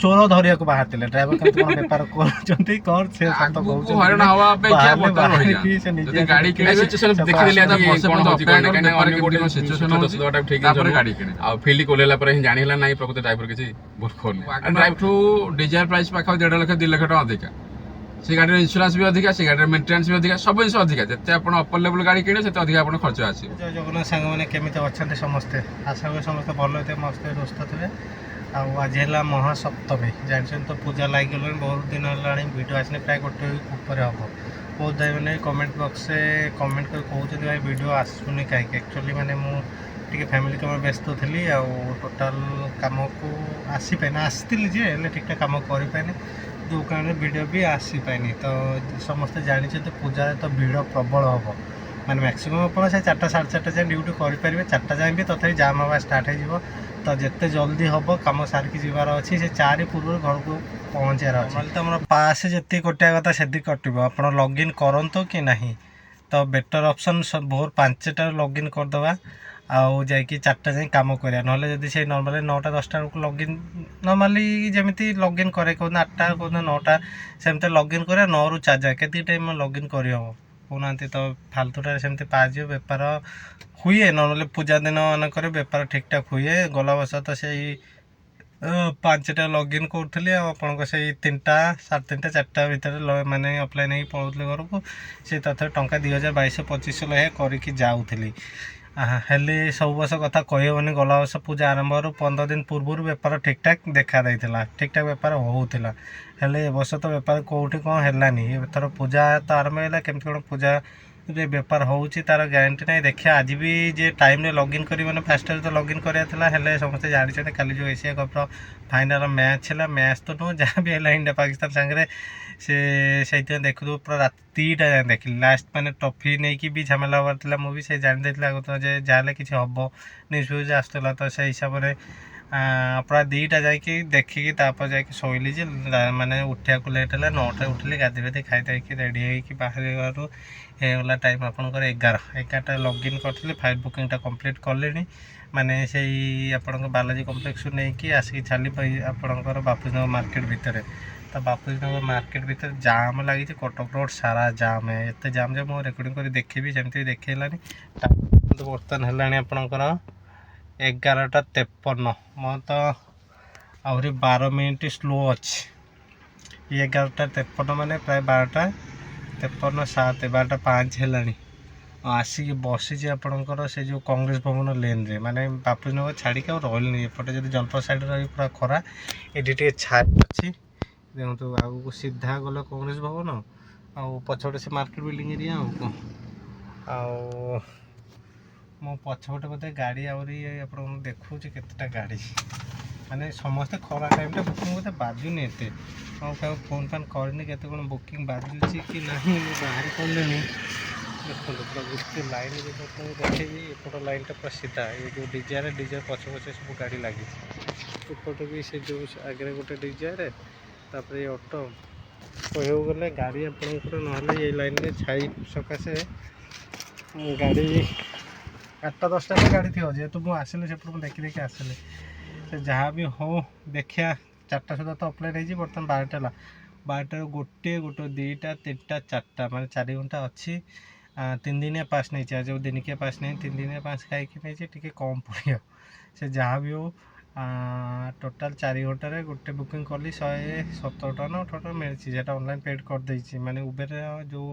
ଚୋର ଧରିବାକୁ ବାହାରିଥିଲେ ଡ୍ରାଇଭର କେମିତି କଣ ବେପାର କରୁଛନ୍ତି କଣ ସେ ସତ କହୁଛନ୍ତି ହଇରାଣ ହବା ଅପେକ୍ଷା ବର୍ତ୍ତମାନ ରହିଯାଆନ୍ତି ଗାଡି କିଣିବେ ସିଚୁଏସନ ଦେଖିଦେଲେ ଆଜି କଣ ହଉଛି କହିଲେ କାହିଁକି ଅନ୍ୟ କୋଉଠି କଣ ସିଚୁଏସନ ହଉଛି ତାପରେ ଗାଡି କିଣିବେ ଆଉ ଫିଲ୍ଡ ଓହ୍ଲେଇଲା ପରେ ହିଁ ଜାଣି ହେଲା ନାହିଁ ପ୍ରକୃତ ଡ୍ରାଇଭର କିଛି ଭୁଲ କରୁନି ଡ୍ରାଇଭରଠୁ ଡିଜାୟାର ପ୍ରାଇସ୍ ପାଖାପାଖି 1.5 ଲକ୍ଷ 2 ଲକ୍ଷ ଟଙ୍କା ଅଧିକା ସେ ଗାଡ଼ିର ଇନ୍ସୁରାନ୍ସ ବି ଅଧିକା ସେ ଗାଡ଼ିର ମେଣ୍ଟେନାନ୍ସ ବି ଅଧିକା ସବୁ ଜିନିଷ ଅଧିକା ଯେତେ ଆପଣ ଅପର ଲେଭେଲ ଗାଡ଼ି କିଣିବେ ସେତେ ଅଧିକା ଆପଣ ଖର୍ଚ୍ଚ ଆସିବ। ଜୟ ଜଗନ୍ନାଥ ସାଙ୍ଗମାନେ କେମିତି ଅଛନ୍ତି ସମସ୍ତେ ଆଶା କরি ସମସ୍ତେ ଭଲ ହେଇଥିବେ ମସ୍ତ ସୁସ୍ଥ ଥିବେ ଆଉ ଆଜି ହେଲା ମହାସପ୍ତମୀ ଜାଣିଛନ୍ତି ତ ପୂଜା ଲାଗିଗଲାଣି ବହୁତ ଦିନ ହେଲାଣି ଭିଡ଼ିଓ ଆସିନି ପ୍ରାୟ 1 ୱିକ୍ ଉପରେ ହେବ ବହୁତ ଭାଇମାନେ କମେଣ୍ଟ ବକ୍ସରେ କମେଣ୍ଟ କରି କହୁଛନ୍ତି ଭାଇ ଭିଡ଼ିଓ ଆସୁନି କାହିଁକି ଆକ୍ଚୁଆଲି ମାନେ ମୁଁ ଟିକେ ଫ୍ୟାମିଲି କାମରେ ବ୍ୟସ୍ତ ଥିଲି ଆଉ ଟୋଟାଲ୍ କାମକୁ ଆସିପାଇନି ଆସିଥିଲି ଯେ ହେଲେ ଠିକ୍ଠାକ୍ କାମ କରିପାରିନି ଯେଉଁ କାରଣରେ ଭିଡ଼ିଓ ବି ଆସିପାଇନି ତ ସମସ୍ତେ ଜାଣିଛନ୍ତି ପୂଜାରେ ତ ଭିଡ଼ ପ୍ରବଳ ହେବ ମାନେ ମ୍ୟାକ୍ସିମମ୍ ଆପଣ ସେ 4ଟା 4:30 ଯାଏଁ ଡ୍ୟୁଟି କରିପାରିବେ 4ଟା ଯାଏଁ ବି ତଥାପି ଜାମ୍ ହେବା ଷ୍ଟାର୍ଟ ହେଇଯିବ ତ ଯେତେ ଜଲ୍ଦି ହେବ କାମ ସାରିକି ଯିବାର ଅଛି ସେ 4 ପୂର୍ବରୁ ଘରକୁ ପହଞ୍ଚିବାର ଅଛି ନହେଲେ ତ ଆମର ପାସ୍ ଯେତିକି କଟିବା କଥା ସେତିକି କଟିବ ଆପଣ ଲଗ୍ଇନ୍ କରନ୍ତୁ କି ନାହିଁ ତ ବେଟର୍ ଅପସନ୍ ଭୋର 5ଟାରୁ ଲଗ୍ଇନ୍ କରିଦେବା ଆଉ ଯାଇକି 4ଟା ଯାଏଁ କାମ କରିବା ନହେଲେ ଯଦି ସେଇ ନର୍ମାଲି 9ଟା 10ଟା ବେଳକୁ ଲଗ୍ଇନ୍ ନର୍ମାଲି ଯେମିତି ଲଗ୍ଇନ୍ କରେ କେଉଁଦିନ 8ଟା କେଉଁଦିନ 9ଟା ସେମିତି ଲଗ୍ଇନ୍ କରିବା 9ରୁ 4 ଯାଏଁ କେତିକି ଟାଇମ୍ ଲଗ୍ଇନ୍ କରିହେବ କହୁନାହାନ୍ତି ତ ଫାଲତୁଟାରେ ସେମିତି ପାଯିବ ବେପାର ହୁଏ ନର୍ମାଲି ପୂଜା ଦିନ ମାନଙ୍କରେ ବେପାର ଠିକ୍ଠାକ୍ ହୁଏ ଗଲା ବର୍ଷ ତ ସେଇ 5ଟା ଲଗ୍ଇନ୍ କରୁଥିଲି ଆଉ ଆପଣଙ୍କ ସେଇ 3ଟା 3:30 4ଟା ଭିତରେ ମାନେ ଅଫଲାଇନ୍ ହେଇକି ପଳାଉଥିଲି ଘରକୁ ସେ ତଥାପି ଟଙ୍କା 2000 2200 2500 ଲେଖାଏଁ କରିକି ଯାଉଥିଲି ହେଲେ ସବୁ ବର୍ଷ କଥା କହିହେବନି ଗଲା ବର୍ଷ ପୂଜା ଆରମ୍ଭରୁ 15 ଦିନ ପୂର୍ବରୁ ବେପାର ଠିକ୍ଠାକ୍ ଦେଖା ଦେଇଥିଲା ଠିକ୍ଠାକ୍ ବେପାର ହେଉଥିଲା ହେଲେ ଏ ବର୍ଷ ତ ବେପାର କେଉଁଠି କ'ଣ ହେଲାନି ଏଥର ପୂଜା ତ ଆରମ୍ଭ ହେଲା କେମିତି କ'ଣ ପୂଜାରେ ବେପାର ହେଉଛି ତା'ର ଗ୍ୟାରେଣ୍ଟି ନାହିଁ ଦେଖିବା ଆଜି ବି ଯେ ଟାଇମ୍ରେ ଲଗ୍ଇନ୍ କରିବି ମାନେ ଫାଷ୍ଟରେ ତ ଲଗ୍ଇନ୍ କରିବା ଥିଲା ହେଲେ ସମସ୍ତେ ଜାଣିଛନ୍ତି କାଲି ଯେଉଁ ଏସିଆ କପ୍ର ଫାଇନାଲ୍ ମ୍ୟାଚ୍ ହେଲା ମ୍ୟାଚ୍ ତ ନୁହଁ ଯାହା ବି ହେଲା ଇଣ୍ଡିଆ ପାକିସ୍ତାନ ସାଙ୍ଗରେ ସେ ସେଇଥିପାଇଁ ଦେଖୁଥିବୁ ପୁରା ରାତି 2ଟା ଯାଏଁ ଦେଖିଲି ଲାଷ୍ଟ ମାନେ ଟ୍ରଫି ନେଇକି ବି ଝାମେଲା ହେବାର ଥିଲା ମୁଁ ବି ସେ ଜାଣିଦେଇଥିଲି ଆଗରୁ ଯେ ଯାହାହେଲେ କିଛି ହେବ ନ୍ୟୁଜ୍ ଫ୍ୟୁଜ୍ ଆସୁଥିଲା ତ ସେଇ ହିସାବରେ ପୁରା 2ଟା ଯାଇକି ଦେଖିକି ତାପରେ ଯାଇକି ଶୋଇଲି ଯେ ମାନେ ଉଠିବାକୁ ଲେଟ୍ ହେଲା 9ଟାରେ ଉଠିଲି ଗାଧୋଇ ପାଧୋଇ ଖାଇଦେଇକି ରେଡ଼ି ହେଇକି ବାହାରିବାରୁ ହେଇଗଲା ଟାଇମ୍ ଆପଣଙ୍କର 11ଟା ଲଗ୍ଇନ୍ କରିଥିଲି ଫାଇଲ୍ ବୁକିଂଟା କମ୍ପ୍ଲିଟ୍ କଲିଣି ମାନେ ସେଇ ଆପଣଙ୍କ ବାଲାଜୀ କମ୍ପ୍ଲେକ୍ସରୁ ନେଇକି ଆସିକି ଛାଡ଼ିଲି ଆପଣଙ୍କର ବାପୁଜୀନଗର ମାର୍କେଟ ଭିତରେ ତ ବାପୁଜୀନଗର ମାର୍କେଟ ଭିତରେ ଜାମ୍ ଲାଗିଛି କଟକ ରୋଡ଼ ସାରା ଜାମ୍ ଏତେ ଜାମ୍ ଯେ ମୁଁ ରେକର୍ଡ଼ିଂ କରି ଦେଖିବି ସେମିତି ଦେଖେଇଲାନି ବର୍ତ୍ତମାନ ହେଲାଣି ଆପଣଙ୍କର 11:53 ମୋର ତ ଆହୁରି 12 ମିନିଟ୍ ସ୍ଲୋ ଅଛି 11:53 ମାନେ ପ୍ରାୟ 12:53 7 12:05 ହେଲାଣି ଆସିକି ବସିଛି ଆପଣଙ୍କର ସେ ଯେଉଁ କଂଗ୍ରେସ ଭବନ ଲେନ୍ରେ ମାନେ ବାପୁଜୀନଗର ଛାଡ଼ିକି ଆଉ ରହିଲିନି ଏପଟେ ଯଦି ଜନପଦ ସାଇଡ଼୍ରେ ରହି ପୁରା ଖରା ଏଠି ଟିକେ ଛାଇ ଅଛି ଦେଖନ୍ତୁ ଆଗକୁ ସିଧା ଗଲେ କଂଗ୍ରେସ ଭବନ ଆଉ ପଛପଟେ ସେ ମାର୍କେଟ ବିଲ୍ଡିଂ ଏରିଆ ଆଉ ମୋ ପଛପଟେ ବୋଧେ ଗାଡ଼ି ଆହୁରି ଆପଣଙ୍କୁ ଦେଖାଉଛି କେତେଟା ଗାଡ଼ି ମାନେ ସମସ୍ତେ ଖରା ଟାଇମ୍ଟା ବୁକିଂ ବୋଧେ ବାଜୁନି ଏତେ ଆଉ କାହାକୁ ଫୋନ୍ ଫାନ୍ କରିନି କେତେ କ'ଣ ବୁକିଂ ବାଜୁଛି କି ନାହିଁ ମୁଁ ବାହାରି ପଡ଼ିଲିଣି ଦେଖନ୍ତୁ ପୁରା ଗୋଟେ ଲାଇନ୍ ଯଦି ଆପଣଙ୍କୁ ଦେଖେଇବି ଏପଟ ଲାଇନ୍ଟା ପୁରା ସିଧା ଏ ଯେଉଁ ଡିଜାୟାର ପଛ ପଛେ ସବୁ ଗାଡ଼ି ଲାଗିଛି ଏପଟେ ବି ସେ ଯେଉଁ ଆଗରେ ଗୋଟେ ଡିଜାୟାର ତାପରେ ଏ ଅଟୋ କହିବାକୁ ଗଲେ ଗାଡ଼ି ଆପଣଙ୍କର ନହେଲେ ଏଇ ଲାଇନ୍ରେ ଛାଇ ସକାଶେ ଗାଡ଼ି 8ଟା 10ଟା ଗାଡ଼ି ଥିବ ଯେହେତୁ ମୁଁ ଆସିଲି ସେପଟୁ ମୁଁ ଦେଖି ଦେଖି ଆସିଲି ସେ ଯାହା ବି ହଉ ଦେଖିବା 4ଟା ସୁଦ୍ଧା ତ ଅଫଲାଇନ୍ ହେଇଛି ବର୍ତ୍ତମାନ 12ଟା ହେଲା 12ଟାରୁ 1 2ଟା 3ଟା 4ଟା ମାନେ 4 ଘଣ୍ଟା ଅଛି 3 ଦିନିଆ ପାସ୍ ନେଇଛି ଆଉ ଯେଉଁ ଦିନିକିଆ ପାସ୍ ନେଇ 3 ଦିନିଆ ପାସ୍ ଖାଇକି ନେଇଛି ଟିକେ କମ୍ ପଡ଼ିବ ସେ ଯାହା ବି ହଉ ଟୋଟାଲ୍ 4 ଘଣ୍ଟାରେ ଗୋଟେ ବୁକିଂ କଲି 117 ଟଙ୍କା ନା 18 ଟଙ୍କା ମିଳିଛି ସେଇଟା ଅନଲାଇନ୍ ପେଡ୍ କରିଦେଇଛି ମାନେ ଉବେରରେ ଯେଉଁ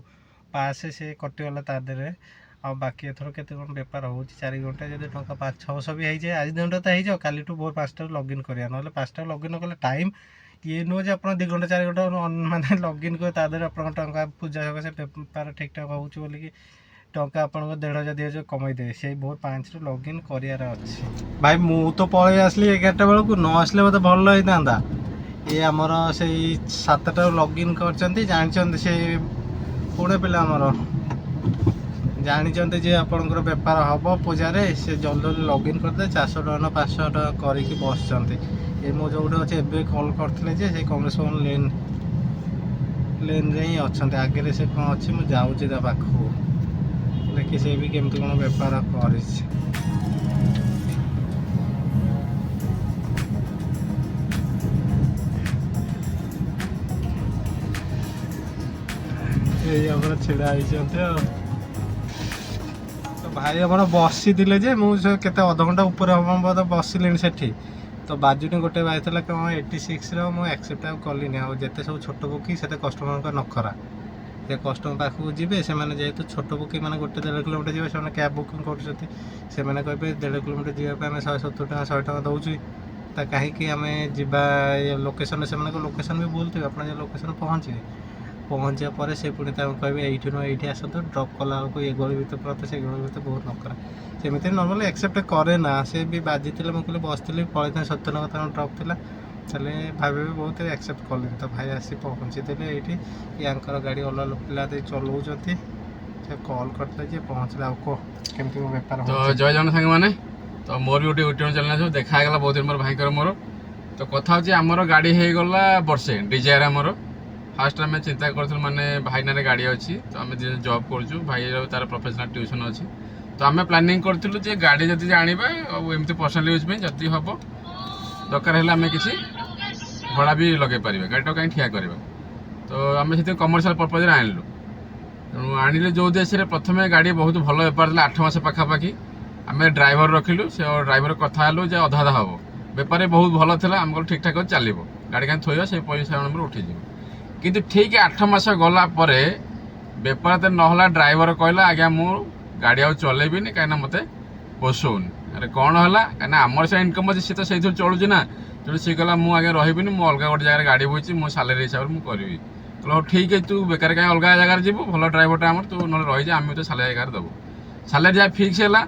ପାସ୍ ସେ କଟିଗଲା ତା ଦେହରେ ଆଉ ବାକି ଏଥର କେତେ କ'ଣ ବେପାର ହେଉଛି 4 ଘଣ୍ଟା ଯଦି ଟଙ୍କା 500-600 ବି ହେଇଯାଏ ଆଜି ଦିନଟା ତ ହେଇଯାଉ କାଲିଠୁ ଭୋର 5ଟାରୁ ଲଗ୍ଇନ୍ କରିବା ନହେଲେ 5ଟାରୁ ଲଗ୍ଇନ୍ କଲେ ଟାଇମ୍ ଇଏ ନୁହେଁ ଯେ ଆପଣ 2 ଘଣ୍ଟା 4 ଘଣ୍ଟା ମାନେ ଲଗ୍ଇନ୍ କରି ତା ଦେହରେ ଆପଣଙ୍କ ଟଙ୍କା ପୂଜା ସକାଶେ ବେପାର ଠିକ୍ଠାକ୍ ହେଉଛି ବୋଲିକି ଟଙ୍କା ଆପଣଙ୍କ 1500 2000 କମେଇଦେବେ ସେଇ ଭୋର 5ରୁ ଲଗ୍ଇନ୍ କରିବାର ଅଛି ଭାଇ ମୁଁ ତ ପଳେଇ ଆସିଲି 11ଟା ବେଳକୁ ନ ଆସିଲେ ମୋତେ ଭଲ ହେଇଥାନ୍ତା ଇଏ ଆମର ସେଇ 7ଟାରୁ ଲଗ୍ଇନ୍ କରିଛନ୍ତି ଜାଣିଛନ୍ତି ସେ ପୁणे ପିଲା ଆମର ଜାଣିଛନ୍ତି ଯେ ଆପଣଙ୍କର ବେପାର ହେବ ପୂଜାରେ ସେ ଜଲ୍ଦି ଲଗ୍ଇନ୍ କରିଦେବେ 400 ଟଙ୍କା ନା 500 ଟଙ୍କା କରିକି ବସିଛନ୍ତି ଏ ମୁଁ ଯେଉଁଠି ଅଛି ଏବେ କଲ୍ କରିଥିଲେ ଯେ ସେଇ କଂଗ୍ରେସ ଭବନ ଲେନ୍ରେ ହିଁ ଅଛନ୍ତି ଆଗରେ ସେ କ'ଣ ଅଛି ମୁଁ ଯାଉଛି ତା ପାଖକୁ ଦେଖି ସେ ବି କେମିତି କ'ଣ ବେପାର କରିଛି ଏଇ ଆମର ଛିଡ଼ା ହେଇଛନ୍ତି ଆଉ ତ ଭାଇ ଆମର ବସିଥିଲେ ଯେ ମୁଁ ସେ କେତେ ଅଧଘଣ୍ଟା ଉପରେ ହବ ବୋଧେ ବସିଲିଣି ସେଠି ତ ବାଜୁନି ଗୋଟେ ବାଜିଥିଲା କ'ଣ 86ର ମୁଁ ଆକ୍ସେପ୍ଟ ଆଉ କଲିନି ଆଉ ଯେତେ ସବୁ ଛୋଟ ପକ୍ଷୀ ସେତେ କଷ୍ଟମରଙ୍କ ନଖରା ସେ କଷ୍ଟମର ପାଖକୁ ଯିବେ ସେମାନେ ଯେହେତୁ ଛୋଟ ପକ୍ଷୀ ମାନେ 1-1.5 କିଲୋମିଟର ଯିବେ ସେମାନେ କ୍ୟାବ୍ ବୁକିଂ କରୁଛନ୍ତି ସେମାନେ କହିବେ 1.5 କିଲୋମିଟର ଯିବା ପାଇଁ ଆମେ 170 ଟଙ୍କା 100 ଟଙ୍କା ଦେଉଛୁ ତା କାହିଁକି ଆମେ ଯିବା ଲୋକେସନରେ ସେମାନଙ୍କ ଲୋକେସନ୍ ବି ଭୁଲ ଥିବେ ଆପଣ ଯେ ଲୋକେସନ୍ ପହଞ୍ଚିବା ପରେ ସେ ପୁଣି ତାଙ୍କୁ କହିବେ ଏଇଠି ନୁହଁ ଏଇଠି ଆସନ୍ତୁ ଡ୍ରପ୍ କଲା ବେଳକୁ ଏ ଗଳି ଭିତରେ ପଡ଼େ ସେ ଗଳି ଭିତରେ ବହୁତ ନକରା ସେମିତି ନର୍ମାଲି ଆକ୍ସେପ୍ଟ କରେ ନା ସେ ବି ବାଜିଥିଲେ ମୁଁ କହିଲି ବସିଥିଲି ପଳେଇଥାଏ 70 ଟଙ୍କା ତାଙ୍କ ଡ୍ରପ୍ ଥିଲା ତାହେଲେ ଭାବିବି ବହୁତ ଆକ୍ସେପ୍ଟ କଲିନି ତ ଭାଇ ଆସି ପହଞ୍ଚିଥିଲେ ଏଇଠି ୟାଙ୍କର ଗାଡ଼ି ଅଲଗା ପିଲା ଦେଇ ଚଲାଉଛନ୍ତି ସେ କଲ୍ କରିଥିଲେ ଯେ ପହଞ୍ଚିଲେ ଆଉ କୁହ କେମିତି କ'ଣ ବେପାର ତ ଜୟ ଜଗନ୍ନାଥ ସାଙ୍ଗମାନେ ତ ମୋର ବି ଗୋଟେ ୟୁଟ୍ୟୁବ୍ ଚ୍ୟାନେଲ୍ ଅଛି ଦେଖା ହେଇଗଲା ବହୁତ ଦିନ ମୋର ଭାଇଙ୍କର ମୋର ତ କଥା ହେଉଛି ଆମର ଗାଡ଼ି ହେଇଗଲା ବର୍ଷେ ଡିଜାୟାର ଆମର ଫାଷ୍ଟ ଆମେ ଚିନ୍ତା କରିଥିଲୁ ମାନେ ଭାଇନାରେ ଗାଡ଼ି ଅଛି ତ ଆମେ ଜବ୍ କରୁଛୁ ଭାଇର ତାର ପ୍ରଫେସନାଲ୍ ଟ୍ୟୁସନ୍ ଅଛି ତ ଆମେ ପ୍ଲାନିଂ କରିଥିଲୁ ଯେ ଗାଡ଼ି ଯଦି ଆଣିବା ଆଉ ଏମିତି ପର୍ସନାଲ୍ ୟୁଜ୍ ପାଇଁ ଯଦି ହେବ ଦରକାର ହେଲେ ଆମେ କିଛି ଭଡ଼ା ବି ଲଗାଇ ପାରିବା ଗାଡ଼ିଟାକୁ କାହିଁ ଠିଆ କରିବା ତ ଆମେ ସେଥିପାଇଁ କମର୍ସିଆଲ୍ ପର୍ପଜ୍ରେ ଆଣିଲୁ ତେଣୁ ଆଣିଲେ ଯେଉଁ ଦେଶରେ ପ୍ରଥମେ ଗାଡ଼ି ବହୁତ ଭଲ ବେପାର ଥିଲା 8 ମାସ ପାଖାପାଖି ଆମେ ଡ୍ରାଇଭର ରଖିଲୁ ସେ ଡ୍ରାଇଭର କଥା ହେଲୁ ଯେ ଅଧା ଅଧା ହେବ ବେପାର ବହୁତ ଭଲ ଥିଲା ଆମକୁ ଠିକ୍ ଠାକ୍ ଚାଲିବ ଗାଡ଼ି କାହିଁ ଥୋଇବା ସେଇ ପଇସା ଆମର ଉଠିଯିବ କିନ୍ତୁ ଠିକ୍ 8 ମାସ ଗଲା ପରେ ବେପାର ତ ନହେଲା ଡ୍ରାଇଭର କହିଲା ଆଜ୍ଞା ମୁଁ ଗାଡ଼ି ଆଉ ଚଲେଇବିନି କାହିଁକିନା ମୋତେ ପୋଷଉନି ଆରେ କ'ଣ ହେଲା କାହିଁକିନା ଆମର ସେ ଇନକମ୍ ଅଛି ସେ ତ ସେଇଥିରୁ ଚଳୁଛି ନା ତେଣୁ ସିଏ କହିଲା ମୁଁ ଆଜ୍ଞା ରହିବିନି ମୁଁ ଅଲଗା ଗୋଟେ ଜାଗାରେ ଗାଡ଼ି ବୁଝିଛି ମୋ ସାଲାରୀ ହିସାବରେ ମୁଁ କରିବି କହିଲା ହଉ ଠିକ୍ ଅଛି ତୁ ବେକାର କାହିଁ ଅଲଗା ଜାଗାରେ ଯିବୁ ଭଲ ଡ୍ରାଇଭରଟା ଆମର ତୁ ନହେଲେ ରହିଯା ଆମେ ତ ସାଲାରୀ ଜାଗାରେ ଦେବୁ ସାଲାରୀ ଯାହା ଫିକ୍ସ ହେଲା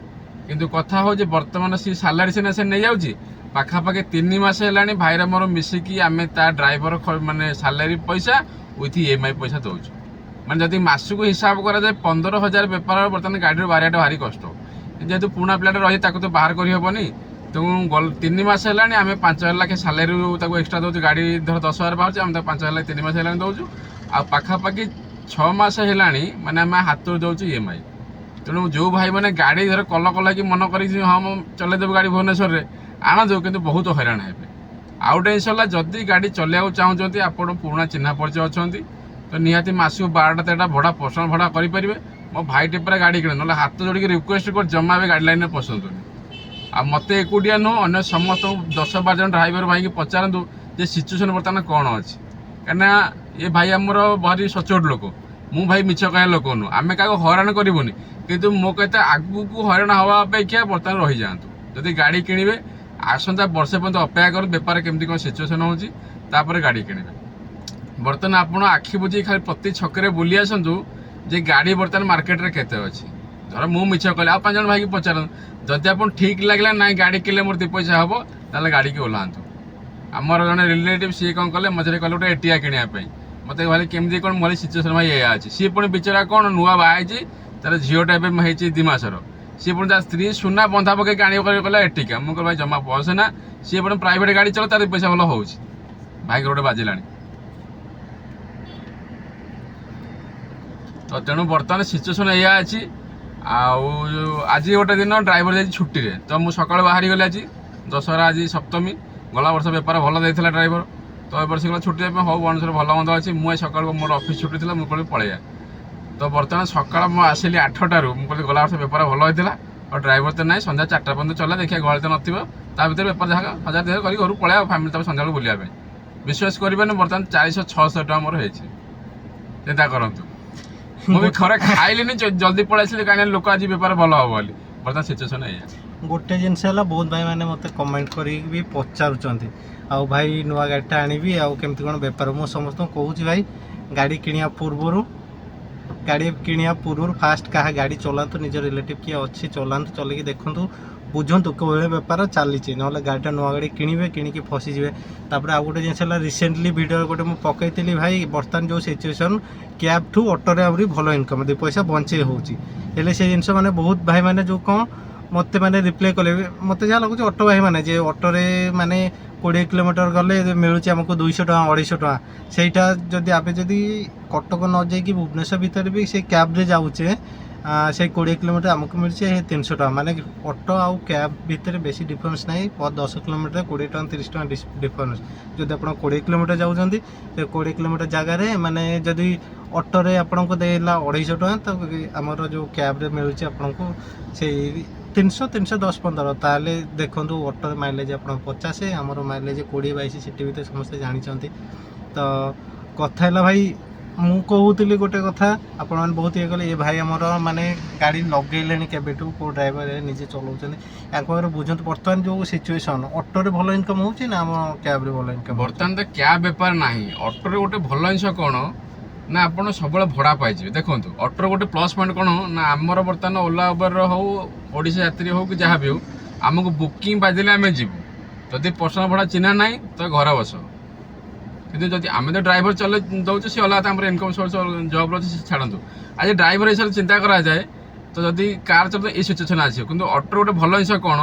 କିନ୍ତୁ କଥା ହେଉଛି ବର୍ତ୍ତମାନ ସେ ସାଲାରୀ ସିନା ସେ ନେଇଯାଉଛି ପାଖାପାଖି 3 ମାସ ହେଲାଣି ଭାଇର ମୋର ମିଶିକି ଆମେ ତା ଡ୍ରାଇଭର ମାନେ ସାଲାରୀ ପଇସା ୱିଥ୍ EMI ପଇସା ଦେଉଛୁ ମାନେ ଯଦି ମାସକୁ ହିସାବ କରାଯାଏ 15,000 ବେପାର ବର୍ତ୍ତମାନ ଗାଡ଼ିରୁ ବାହାରିବାଟା ଭାରି କଷ୍ଟ ଯେହେତୁ ପୁରୁଣା ପିଲାଟା ରହି ତାକୁ ତ ବାହାର କରିହେବନି ତେଣୁ 3 ମାସ ହେଲାଣି ଆମେ 5,000 ଲେଖାଏଁ ସାଲାରୀରୁ ତାକୁ ଏକ୍ସଟ୍ରା ଦେଉଛୁ ଗାଡ଼ି ଧର 10,000 ବାହାରୁଛି ଆମେ ତାକୁ 5,000 ଲେଖାଏଁ 3 ମାସ ହେଲାଣି ଦେଉଛୁ ଆଉ ପାଖାପାଖି 6 ମାସ ହେଲାଣି ମାନେ ଆମେ ହାତରୁ ଦେଉଛୁ EMI ତେଣୁ ଯେଉଁ ଭାଇମାନେ ଗାଡ଼ି ଧର କଲ କି ମନ କରିକି ହଁ ମୁଁ ଚଲେଇଦେବୁ ଗାଡ଼ି ଭୁବନେଶ୍ୱରରେ ଆଣନ୍ତୁ କିନ୍ତୁ ବହୁତ ହଇରାଣ ହେବେ ଆଉ ଗୋଟେ ଜିନିଷ ହେଲା ଯଦି ଗାଡ଼ି ଚଲେଇବାକୁ ଚାହୁଁଛନ୍ତି ଆପଣ ପୁରୁଣା ଚିହ୍ନା ପରିଚୟ ଅଛନ୍ତି ତ ନିହାତି ମାସକୁ 12-13ଟା ଭଡ଼ା ପର୍ସନାଲ୍ ଭଡ଼ା କରିପାରିବେ ମୋ ଭାଇଟି ପୁରା ଗାଡ଼ି କିଣେ ନହେଲେ ହାତ ଯୋଡ଼ିକି ରିକ୍ୱେଷ୍ଟ କରି ଜମା ବି ଗାଡ଼ି ଲାଇନ୍ରେ ପଶନ୍ତୁନି ଆଉ ମୋତେ ଏକୁଟିଆ ନୁହଁ ଅନ୍ୟ ସମସ୍ତଙ୍କୁ 10-12 ଜଣ ଡ୍ରାଇଭର ଭାଇକି ପଚାରନ୍ତୁ ଯେ ସିଚୁଏସନ୍ ବର୍ତ୍ତମାନ କ'ଣ ଅଛି କାହିଁକିନା ଏ ଭାଇ ଆମର ଭାରି ସଚୋଟ ଲୋକ ମୁଁ ଭାଇ ମିଛ କହିବା ଲୋକ ନୁହଁ ଆମେ କାହାକୁ ହଇରାଣ କରିବୁନି କିନ୍ତୁ ମୋ କହିତେ ଆଗକୁ ହଇରାଣ ହେବା ଅପେକ୍ଷା ବର୍ତ୍ତମାନ ରହିଯାଆନ୍ତୁ ଯଦି ଗାଡ଼ି କିଣିବେ ଆସନ୍ତା ବର୍ଷେ ପର୍ଯ୍ୟନ୍ତ ଅପେକ୍ଷା କରୁ ବେପାର କେମିତି କ'ଣ ସିଚୁଏସନ୍ ହେଉଛି ତାପରେ ଗାଡ଼ି କିଣିବେ ବର୍ତ୍ତମାନ ଆପଣ ଆଖି ବୁଝି ଖାଲି ପ୍ରତି ଛକରେ ବୁଲି ଆସନ୍ତୁ ଯେ ଗାଡ଼ି ବର୍ତ୍ତମାନ ମାର୍କେଟରେ କେତେ ଅଛି ଧର ମୁଁ ମିଛ କହିଲି ଆଉ 5 ଜଣ ଭାଇକି ପଚାରନ୍ତୁ ଯଦି ଆପଣ ଠିକ୍ ଲାଗିଲା ନାଇଁ ଗାଡ଼ି କିଣିଲେ ମୋର 2 ପଇସା ହେବ ତାହେଲେ ଗାଡ଼ିକି ଓହ୍ଲାନ୍ତୁ ଆମର ଜଣେ ରିଲେଟିଭ୍ ସିଏ କ'ଣ କଲେ ମଝିରେ କହିଲେ ଗୋଟେ ଏଟିଆ କିଣିବା ପାଇଁ ମୋତେ କହିଲେ କେମିତି କ'ଣ ମୋର ସିଚୁଏସନ୍ ଭାଇ ଏଇଆ ଅଛି ସିଏ ପୁଣି ବିଚରା କ'ଣ ନୂଆ ବାହା ହେଇଛି ତାର ଝିଅଟା ଏବେ ହେଇଛି 2 ମାସର ସିଏ ପୁଣି ତା ସ୍ତ୍ରୀ ସୁନା ବନ୍ଧା ପକେଇକି ଆଣିବ କହିଲା ଏଟିକା ମୁଁ କହିଲି ଭାଇ ଜମା ବସ ନା ସିଏ ପୁଣି ପ୍ରାଇଭେଟ୍ ଗାଡ଼ି ଚଲା ତାର ପଇସା ଭଲ ହେଉଛି ଭାଇଙ୍କର ଗୋଟେ ବାଜିଲାଣି ତ ତେଣୁ ବର୍ତ୍ତମାନ ସିଚୁଏସନ୍ ଏଇଆ ଅଛି ଆଉ ଆଜି ଗୋଟେ ଦିନ ଡ୍ରାଇଭର ଯାଇଛି ଛୁଟିରେ ତ ମୁଁ ସକାଳୁ ବାହାରିଗଲି ଆଜି ଦଶହରା ଆଜି ସପ୍ତମୀ ଗଲା ବର୍ଷ ବେପାର ଭଲ ଦେଇଥିଲା ଡ୍ରାଇଭର ତ ଏ ବର୍ଷ ଗଲା ଛୁଟି ପାଇଁ ହଉ ଭୁବନେଶ୍ୱର ଭଲ ମନ୍ଦ ଅଛି ମୁଁ ଏ ସକାଳୁ ମୋର ଅଫିସ୍ ଛୁଟି ଥିଲା ମୁଁ କହିଲି ପଳେଇବା ତ ବର୍ତ୍ତମାନ ସକାଳ ମୁଁ ଆସିଲି 8ଟାରୁ ମୁଁ କହିଲି ଗଲା ବର୍ଷ ବେପାର ଭଲ ହେଇଥିଲା ଆଉ ଡ୍ରାଇଭର ତ ନାହିଁ ସନ୍ଧ୍ୟା 4ଟା ପର୍ଯ୍ୟନ୍ତ ଚଲା ଦେଖିବା ଗହଳି ତ ନଥିବ ତା ଭିତରେ ବେପାର ଯାହା 1000-2000 କରି ଘରକୁ ପଳେଇବା ଫ୍ୟାମିଲି ତାପରେ ସନ୍ଧ୍ୟାବେଳକୁ ବୁଲିବା ପାଇଁ ବିଶ୍ୱାସ କରିବେନି ବର୍ତ୍ତମାନ 400-600 ଟଙ୍କା ମୋର ହେଇଛି ଚିନ୍ତା କରନ୍ତୁ ମୁଁ ବି ଖରେ ଖାଇଲିନି ଜଲ୍ଦି ପଳେଇ ଆସିଲି କାହିଁକି ଲୋକ ଆଜି ବେପାର ଭଲ ହେବ ବୋଲି ବର୍ତ୍ତମାନ ସିଚୁଏସନ୍ ଏଇଆ ଗୋଟେ ଜିନିଷ ହେଲା ବହୁତ ଭାଇମାନେ ମୋତେ କମେଣ୍ଟ କରିକି ବି ପଚାରୁଛନ୍ତି ଆଉ ଭାଇ ନୂଆ ଗାଡ଼ିଟା ଆଣିବି ଆଉ କେମିତି କ'ଣ ବେପାର ମୁଁ ସମସ୍ତଙ୍କୁ କହୁଛି ଭାଇ ଗାଡ଼ି କିଣିବା ପୂର୍ବରୁ ଫାଷ୍ଟ କାହା ଗାଡ଼ି ଚଲାନ୍ତୁ ନିଜ ରିଲେଟିଭ୍ କିଏ ଅଛି ଚଲାନ୍ତୁ ଚଲେଇକି ଦେଖନ୍ତୁ ବୁଝନ୍ତୁ କେଉଁଭଳି ବେପାର ଚାଲିଛି ନହେଲେ ଗାଡ଼ିଟା ନୂଆ ଗାଡ଼ି କିଣିକି ଫସିଯିବେ ତାପରେ ଆଉ ଗୋଟେ ଜିନିଷ ହେଲା ରିସେଣ୍ଟଲି ଭିଡ଼ିଓ ଗୋଟେ ମୁଁ ପକାଇଥିଲି ଭାଇ ବର୍ତ୍ତମାନ ଯେଉଁ ସିଚୁଏସନ୍ କ୍ୟାବ୍ ଠୁ ଅଟୋରେ ଆହୁରି ଭଲ ଇନକମ୍ 2 ପଇସା ବଞ୍ଚେଇ ହେଉଛି ହେଲେ ସେ ଜିନିଷ ମାନେ ବହୁତ ଭାଇମାନେ ଯେଉଁ କ'ଣ ମୋତେ ମାନେ ରିପ୍ଲାଏ କଲେ ମୋତେ ଯାହା ଲାଗୁଛି ଅଟୋ ଭାଇମାନେ ଯେ ଅଟୋରେ ମାନେ 20 କିଲୋମିଟର ଗଲେ ମିଳୁଛି ଆମକୁ 200 ଟଙ୍କା 250 ଟଙ୍କା ସେଇଟା ଯଦି ଆମେ ଯଦି କଟକ ନ ଯାଇକି ଭୁବନେଶ୍ୱର ଭିତରେ ବି ସେ କ୍ୟାବ୍ରେ ଯାଉଛେ से 20 किलोमीटर आमको मिली 300 टका माने ऑटो आउ कैब भितर बेसी डिफरेंस नहीं 10 किलोमीटर 20 टका 30 टका डिफरेंस जदि आप 20 किलोमीटर जाऊँगी तो 20 किलोमीटर जगार माने जदि ऑटो रे आपन को देला 250 टका तो आमर जो कैब रे मिलूँ आपन को से 300 310 15 ताले देखो ऑटो माइलेज आप 50 आमर माइलेज 20 22 सीट भी समस्ते जानते तो कथा है भाई मु कहूली गोटे कथा आपण मैंने बहुत ये कले ये भाई आमर माने गाड़ी लगे केबेठू को ड्राइवर निजे चलाऊँ बुझे बर्तमान जो सिचुएसन ऑटो रे भल इनकम हो आम कैब रे भल इनकम बर्तमान तो कैब बेपार ना ऑटो रे गोटे भल जिन कौन ना आपड़ सब भड़ा पाइबे देखो ऑटो गोटे प्लस पॉइंट कौन ना आमर बर्तमान ओला उबर हो ओडिशा यात्री हो कि जहाँ भी हो आमको बुकिंग बाजिले आम जीवु जदि पर्सनल भड़ा चिन्हा ना तो घर बस कि जब आम तो ड्राइवर चले दौचे सी अलग आम इनकम सोर्स जब रही छाड़ू आज ड्राइवर हिसाब से चिंता कराए तो जदि कार चलते ये सिचुएसन आसो कि ऑटो गोटे भल जिन कौन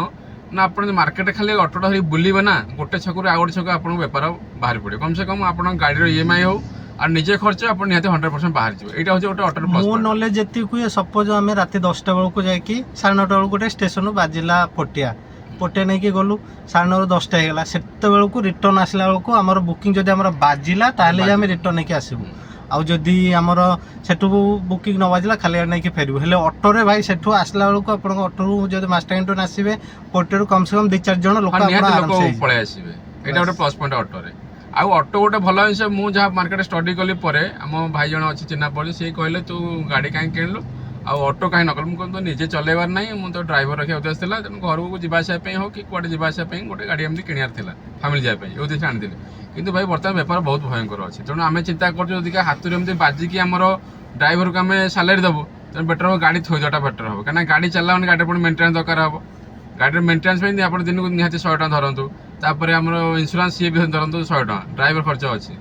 ना आप मार्केट खाली ऑटोटा धरी बुलवे ना गोटे छक आउ गोटे छक आप बेपार बाहर पड़े कम से कम आप गाड़ी EMI हो और निजे खर्च आप निहत 100% बाहर जाए यहाँ हूँ गोटे ऑटो मो नॉलेज जी हुए सपोज आम रात 10टा बेलू जाकि 9:30 बेलू गोटे स्टेशन बाजिला पटिया नहीं कि गलु 9:30 10टा होगा से बेलू रिटर्न आसला बेलू आमर बुकिंग जब आम बाजिला ताले आम रिटर्न नहीं आसबू आदि आमर सेठू बुकिंग न बाजिला खाली नहीं फेरबू हेले ऑटो रे भाई सेठू आसला बेलू आप ऑटो जब मास्टर आसवे पटिया कम से कम 2-4 जन लोक पलि आसवे यहाँ गोटे प्लस पॉइंट ऑटो रे आउ ऑटो गोटे भल जिन मुझे मार्केट स्टडी कली आम भाई जन अच्छी चिन्हा पड़े सी कहले तू गाड़ी कहीं किणलु आउ ऑटो कहीं नकल मुझे तो निजे चलेबार ना मुझे तो ड्राइवर रखा उद्देश्य था तेणु घर को जावाई हो कि कड़े जावाई गोटे गाड़ी एमती किणार फैमिली जावाई उद्देश्य आनी कि भाई बर्तमान बेपार बहुत भयंकर अच्छे तेणु आम चिंता कर हाथ में बाजिकी आम ड्राइवर को आम सालारी देवु तेणु बेटर हम गाड़ी थोड़ा बेटर हम कहीं गाड़ी चलला गाड़ी पुणी मेन्टेनान्स दरकार हम गाड़ी मेन्टेनान्स आप दिन को निहाती 100 टका धरतु तापर आम इन्शुरान्स सी भी धरतु 100 टका ड्राइवर खर्च अच्छी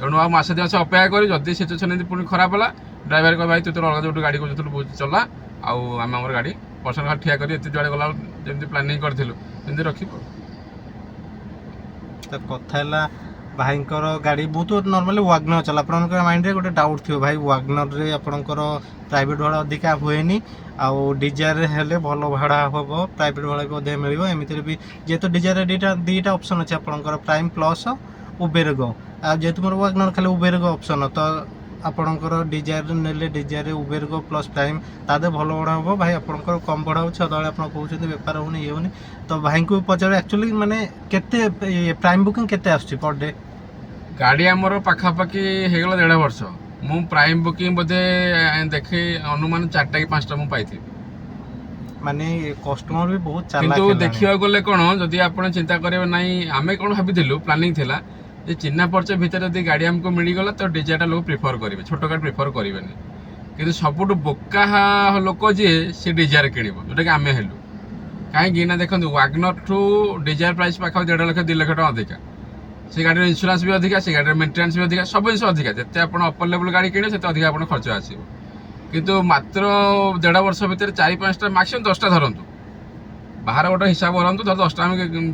तेणु आ मस 2 मास अपेक्षा कर जदि सिचुएसन पुणी खराब है ड्राइवर कह भाई तू तो अलग जो गाड़ी को चला आम गाड़ी पर्सनल ठिया कर जुआड़े गला जमी प्लानिंग करूँ रख कथा भाई गाड़ी बहुत नॉर्मली वागनर चला आप माइंड रे गोटे डाउट थी भाई वागनर रे आपणकर प्राइवेट भाड़ा अधिका हुए आउ डिजायर हेले भल भाड़ा हम प्राइवेट भाड़ा भी अधिक मिल एमती भी जेहेतु डिजायर दुईटा ऑप्शन अच्छे आपणकर प्राइम प्लस उबेर गो जेहेतु मोर वागनर खाली उबेर गो ऑप्शन तो आपणकर डिजायर नेले डिजायर उबेर गो प्लस प्राइम तादे भल भड़ा हम भाई आपणकर कम भड़ा हो सदा आप कहते बेपार होनी ये होनी तो भाई को पचार एक्चुअली माने केते प्राइम बुकिंग केते आछी पर डे गाड़ी आमर पाखापाखि हो 1.5 वर्ष मु प्राइम बुकिंग बोधे देखे अनुमान 4टा कि 5टा मु पाई माने कस्टमर भी बहुत चालाक किंतु देखिया गले कोन जदि आपण चिंता करिवे नाही आमे कोन भाबिथिलु प्लानिंग थिला जे चिन्हा परिचय भितर जदि गाड़ी हमको मिली गला तो डिजायरटा लोग प्रिफर करिवे छोटो गाड़ी प्रिफर करिवेनी किंतु सबुठ बोका लोक जे से डिजायर किनिबो जोटा कि आमे हेलु काहे ना देखंतु वागनर ठू डिजायर प्राइस पाखा 1.5 लाख 2 लाख टका अधिका से गाड़ी इन्शुरान्स भी अधिका से गाड़ी मेन्टेनान्स भी अधिका सब जिन अधिका जिते आप अपर लेवल गाड़ी किणे से अधिक आप खर्च आसो किंतु मात्र 1.5 वर्ष भितर 4-5टा मैक्सिमम 10टा धरतु बाहर गोटे हिसाब करतु धर 10टा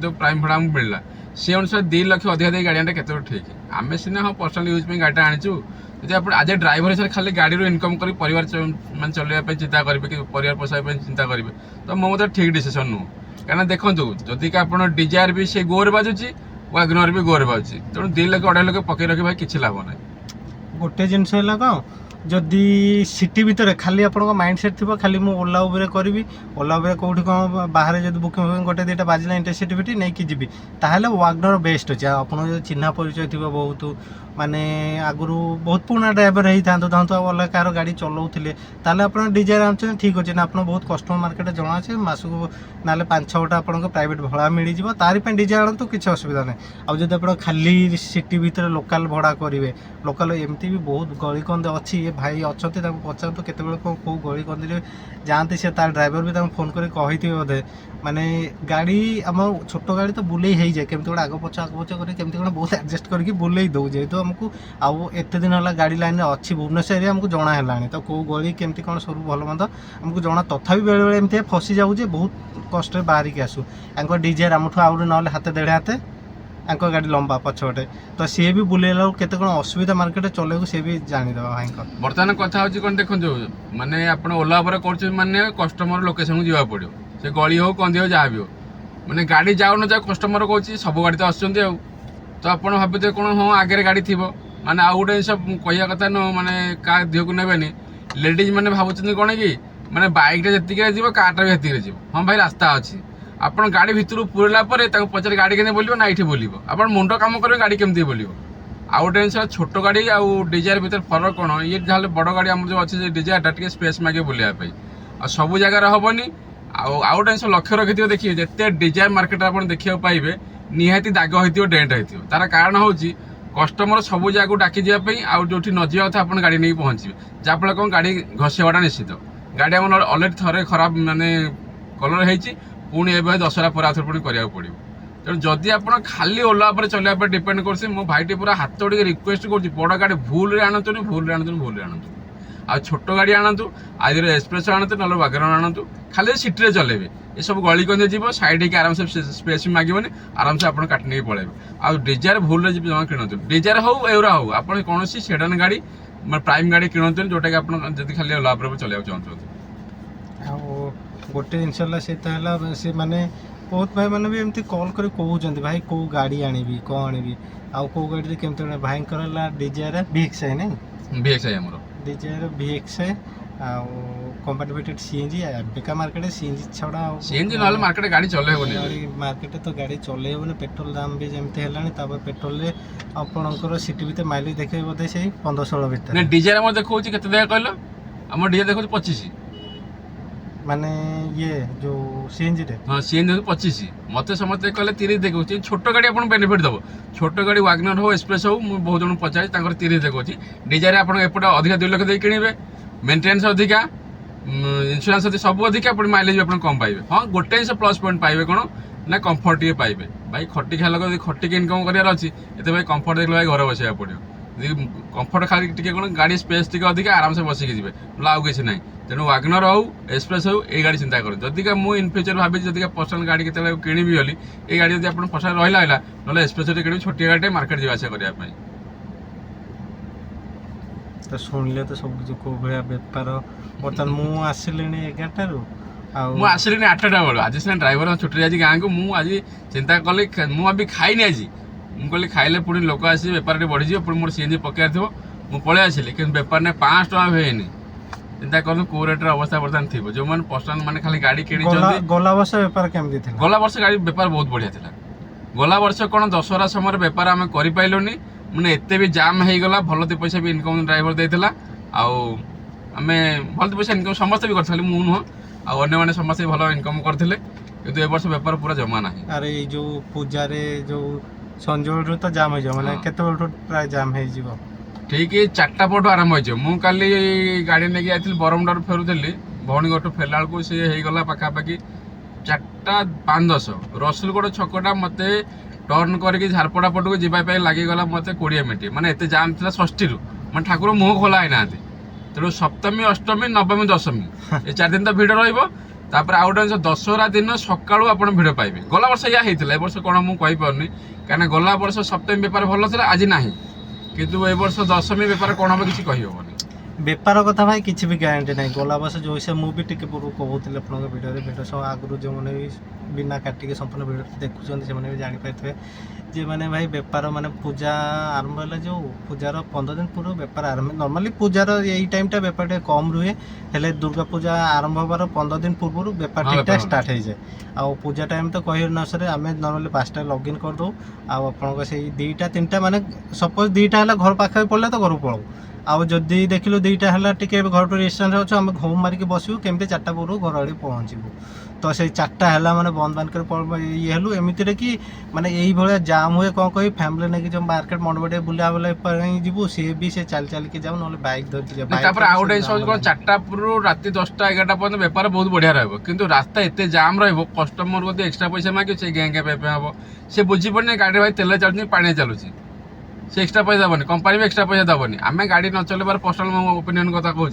जो प्राइम भाड़ा मिलला से अनुसार 2 लाख अधिक गाड़ी केते ठीक आम सीना हाँ पर्सनल यूज में गाड़ी आनीचु जब आप आज ड्राइवर हिसाब से खाली गाड़ी इनकम कर परिवार मान चलने चिंता करेंगे कि परिवार पोषाई चिंता करेंगे तो मो मत ठीक डिसीजन नुह कहीं देखो जदि आप डिजायर भी से गोर बाजुची वागनर भी गोर बाजुची तेणु 2 लाख 2.5 लाख पकई रखी भाई किसी लाभ ना गोटे जिनस कौन जदि सिटी भितर खाली आप माइंड सेट थी खाली मुझे ओला उबेर करी ओला उबेर कौटी कौन बाहर जो बुकिंग गोटे 2टा बाजिला इंटरसिटी फिटी नहीं कि जी ताहले वागनर बेस्ट अच्छे आप चिन्हा परिचय थी बहुत माने आगु बहुत पुराना ड्राइवर होता तो अलग कार गाड़ी चलाऊे ताले आप डिजायर आनुचे ठीक अच्छे ना आप बहुत कस्टमर मार्केट जना अच्छे मसक ना 5-6टा आप प्राइवेट भड़ा मिल जाए तारी डिजायर आनतु किसी असुविधा ना आदि आप खाली सिटी भितर लोकाल भड़ा करेंगे लोकाल एमती भी बहुत गली कंदे अच्छी ये भाई अच्छा पचारतु केत कौ गली कंदी जाती से तार ड्राइवर भी फोन कर कही बोधे माने गाड़ी आम छोट गाड़ी तो बुले ही जाए केमती गोटे आग पछ करके बहुत एडजस्ट करके बुले दौ जेहेतु आमको आउ एत दिन है गाड़ी लाइन अच्छी भुवनेश्वर एरिया आमको जना है तो कौ गली केमती कौन सब भल मंद आमको जना तथापि बेले बेले एमती फसी जाऊे बहुत कष्ट बाहर की आसू डिजायर आमठू आउे ना हाथ 1.5 हाथ गाड़ी लंबा पछपटे तो सी भी बुलेला केते कोन असुविधा मार्केट चले सी भी जानिदेबा भाई बर्तमान कथा हूँ कौन देखो माने आप ओला उबर कर माने कस्टमर लोकेशन को जावा पड़ो से गली हो कंदी हो जहाँ भी हो माने गाड़ी जाओ न जाओ कस्टमर कहूँ सब गाड़ी तो आसुँच तो आप भावुथे कौन हाँ आगे गाड़ी थी माने आउ गोटे सब कह कथा नुह माने क्या देह को नेबेनि लेडीज मैंने भावुं कौन कि माने बाइक जी जीव कार भी हेतिक जीव हाँ भाई रास्ता अच्छी आप गाड़ी भितर पूरला पचारे गाड़ी के बोलो ना ये बोलो आप मुंड कम करेंगे गाड़ी केमती बोलो आउ गोटे जिन छोट गाड़ी आउ डिजायर भर फरक कौन ये जहाँ बड़ गाड़ी आम जो अच्छे डिजायर टे स्पेस मागे बुलायापी आ सब जगार हेनी आउ गोटे जिन लक्ष्य रखिए देखिए जिते डिजायर मार्केट आप देखा पाइबे निहाती दाग होती डेंट होती तार कारण हूँ कस्टमर सब जगह डाकी जावाई आउ जो न जावा था आप गाड़ी नहीं पहुँचे जहाँफल कौन गाड़ी घसीवाटा निश्चित गाड़ी आम अलरेडी थे खराब माने कलर होती पुणी ए दशहरा पर आउे पुणी कराया पड़ो तेणु जदि आप खाली ओला पर चलने डिपेंड कर मो भाईटी पूरा हाथ जोड़ रिक्वेस्ट कर बड़ गाड़ी भूल आणतुनि भूल आणतु आ छोट गाड़ी आणतु आज एक्सप्रेस आणतु ना वागन आणतु खाली सीट्रे चलेबे ये सब गली कंदे जीव साइड आराम से स्पेस मांगोनी आराम से आप काट नहीं पड़ेबे आ डिजायर भूल जमा किणतु डिजायर हो एवरा हो आप कौन सेडान गाड़ी प्राइम गाड़ी किणतु जोटा कि आप खाली ओला पर चलना चाहते गोटे जिन से माने बहुत भाई मैंने भी एमती कॉल कर कहते भाई कौ गाड़ी आनी कौन आनी आउ कौ गाड़ी केमती भाई डिजायर VX है नहीं VX है हमरो डिजायर VX है कंपैटिबिलिटी सीएनजी बेका मार्केट सीएनजी छड़ा सीएनजी नहले मार्केट गाड़ी चले होनी मार्केट तो गाड़ी चले होनी पेट्रोल दाम भी जमते हेलानी तापर पेट्रोल रे आपनकर सिटी भीतर माइलेज देखे बोधे से 15-16 भीतर ने डिजायर हम देखौची केते देख कहलो हम डिजायर देखौची 25 माने ये जो सीएनजी रे हां सीएनजी 25 मते समते कहले 30 देखौची छोट गाड़ी आपन बेनिफिट दबो छोट गाड़ी वागनर हो एक्सप्रेस हो मु बहुत जन पचाई तांकर 30 देखौची डिजायर आपन एपटा अधिक 2 लाख दे किनिबे मेंटेनेंस अधिका इंश्योरेंस अधिक सब अधिक आप माइलेज भी आप कम पाइबे हाँ गोटे जिन प्लस पॉइंट पाइबे कौन ना कंफर्ट टे पाइबे भाई खटी खाला खटिक इनकम करार अच्छी ये भाई कंफर्ट देखले भाई घर बसैया पड़ो कंफर्ट खाली टे कौन गाड़ी स्पेस टे अधिक आराम से बसिक जी ना आउ किसी ना तेणु वागनर हो एक्सप्रेस हो ये गाड़ी चिंता कर जदि मुझे इन फ्यूचर भावी जदि पर्सनल गाड़ी के किणी गली ये गाड़ी जब आप पर्सनल रहा ना एक्सप्रेस कि छोटी गाड़ी मार्केट जावास करने तो शुणिले तो सब किसी कौ भाया बेपार बर्तमान मु आसिले 11टारू आसिली 8टा बेलू आज सीना ड्राइवर छुट्टी जाए गाँव को मुझे चिंता कली मुझे खाईनी आज मुझे खाइले पुणी लोक आस बेपार बढ़ी पुणी मोर सीएनजी पकड़ थो मुझे पलि आसिली कि बेपार ने 5 टଙ୍କା हुएनि चिंता कर कौ रेट्र अवस्था बर्तमान थी जो मैंने पर्सनाल मैंने खाली गाड़ी कि गला वर्ष बेपार केमती थी गला वर्ष गाड़ी बेपार बहुत बढ़िया था गला वर्ष कौन दशहरा समय बेपार आम कर मैंने एते भी जाम हो गला भल दे पैसा भी इनकम ड्राइवर देला आम भल पैसा इनकम समस्त भी कर मु नुह आने समस्त भल इनकम करते कि ए वर्ष बेपार पूरा जमा ना अरे जो पूजा रे जो संजोल तो जाम हो जाए माने केते बेलटो प्राय जाम हो जीवो ठीक 4टा पटो आरंभ हो मु काली गाड़ी लेके आइथिल बरमडार फेरुथली भौणी गटू फेरला बेलू सी हो गला पाखापाखि 4टा 5-10 रसुलगड़ छकटा मते टर्न करके झारपड़ा पट को जावाई लगिगला मत 20 मिनट माने एते जाम था षष्ठी मैं ठाकुर मुह खोला है ना तेणु सप्तमी अष्टमी नवमी दशमी ये 4 दिन तो भिड़ रहा आउ गोटे दशहरा दिन सका आप भिड़ पाइबे गला वर्ष या होता वर्ष कौन मुझे कहीपरि कहीं गला वर्ष सप्तमी बेपार भल था आज ना किंतु ए वर्ष दशमी बेपार कौन हम किसी कहीहबनी बेपार कथा भाई किसी भी ग्यारंटी ना गला वर्ष जो हिसाब मुझे टी पूर्व कहूली आप भिडियो सब आगुरी जो मैंने भी बिना काटिक संपूर्ण भिडियो देखुं से भी जापारे जे मैंने भाई बेपार माने पूजा आरंभ है जो पूजार 15 दिन पूर्व बेपार आरंभ नॉर्मली पूजार यही टाइम बेपार कम रुहे हेले दुर्गा पूजा आरंभ होबार 15 दिन पूर्व बेपार ठीक ठाक स्टार्ट हो जाए आ पूजा टाइम तो कही नसरे आम नॉर्मली 5टा लॉगिन कर दो आपन से 2टा 3टा माने सपोज 2टा है घर पाखे पड़े तो घर पड़ो आउ जदि देखिलु 2टा है टे घर टू रेस्टोरेंट अच्छे आम होम मारिक बसबू केमती 4टा पूर्व घर आड़े पहुँचबू तो से 4टा है मैंने बंद बांध कर ये हेलु एमती कि माने यही भाया जाम हुए कौन कही फैमिली नहीं जो मार्केट मंडप बुला बुला जीवु सी भी से चल चल के जाऊ ना बाइक धरिक जाऊ 4टा पूर्व रात 10टा 11टा पर्यटन बेपार बहुत बढ़िया रहा कि रास्ता एत जाम रस्टमर को एक्सट्रा पैसा मागे से गें गें हम से बुझीपड़े गाड़ी भाई तेल चलुची पानी चलुची से एक्सट्रा पैसा दबनी कंपानी भी एक्सट्रा पैसा दबनी आम गाड़ी न चलबार पर्सनाल मो ओपिनियन कथा कहूँ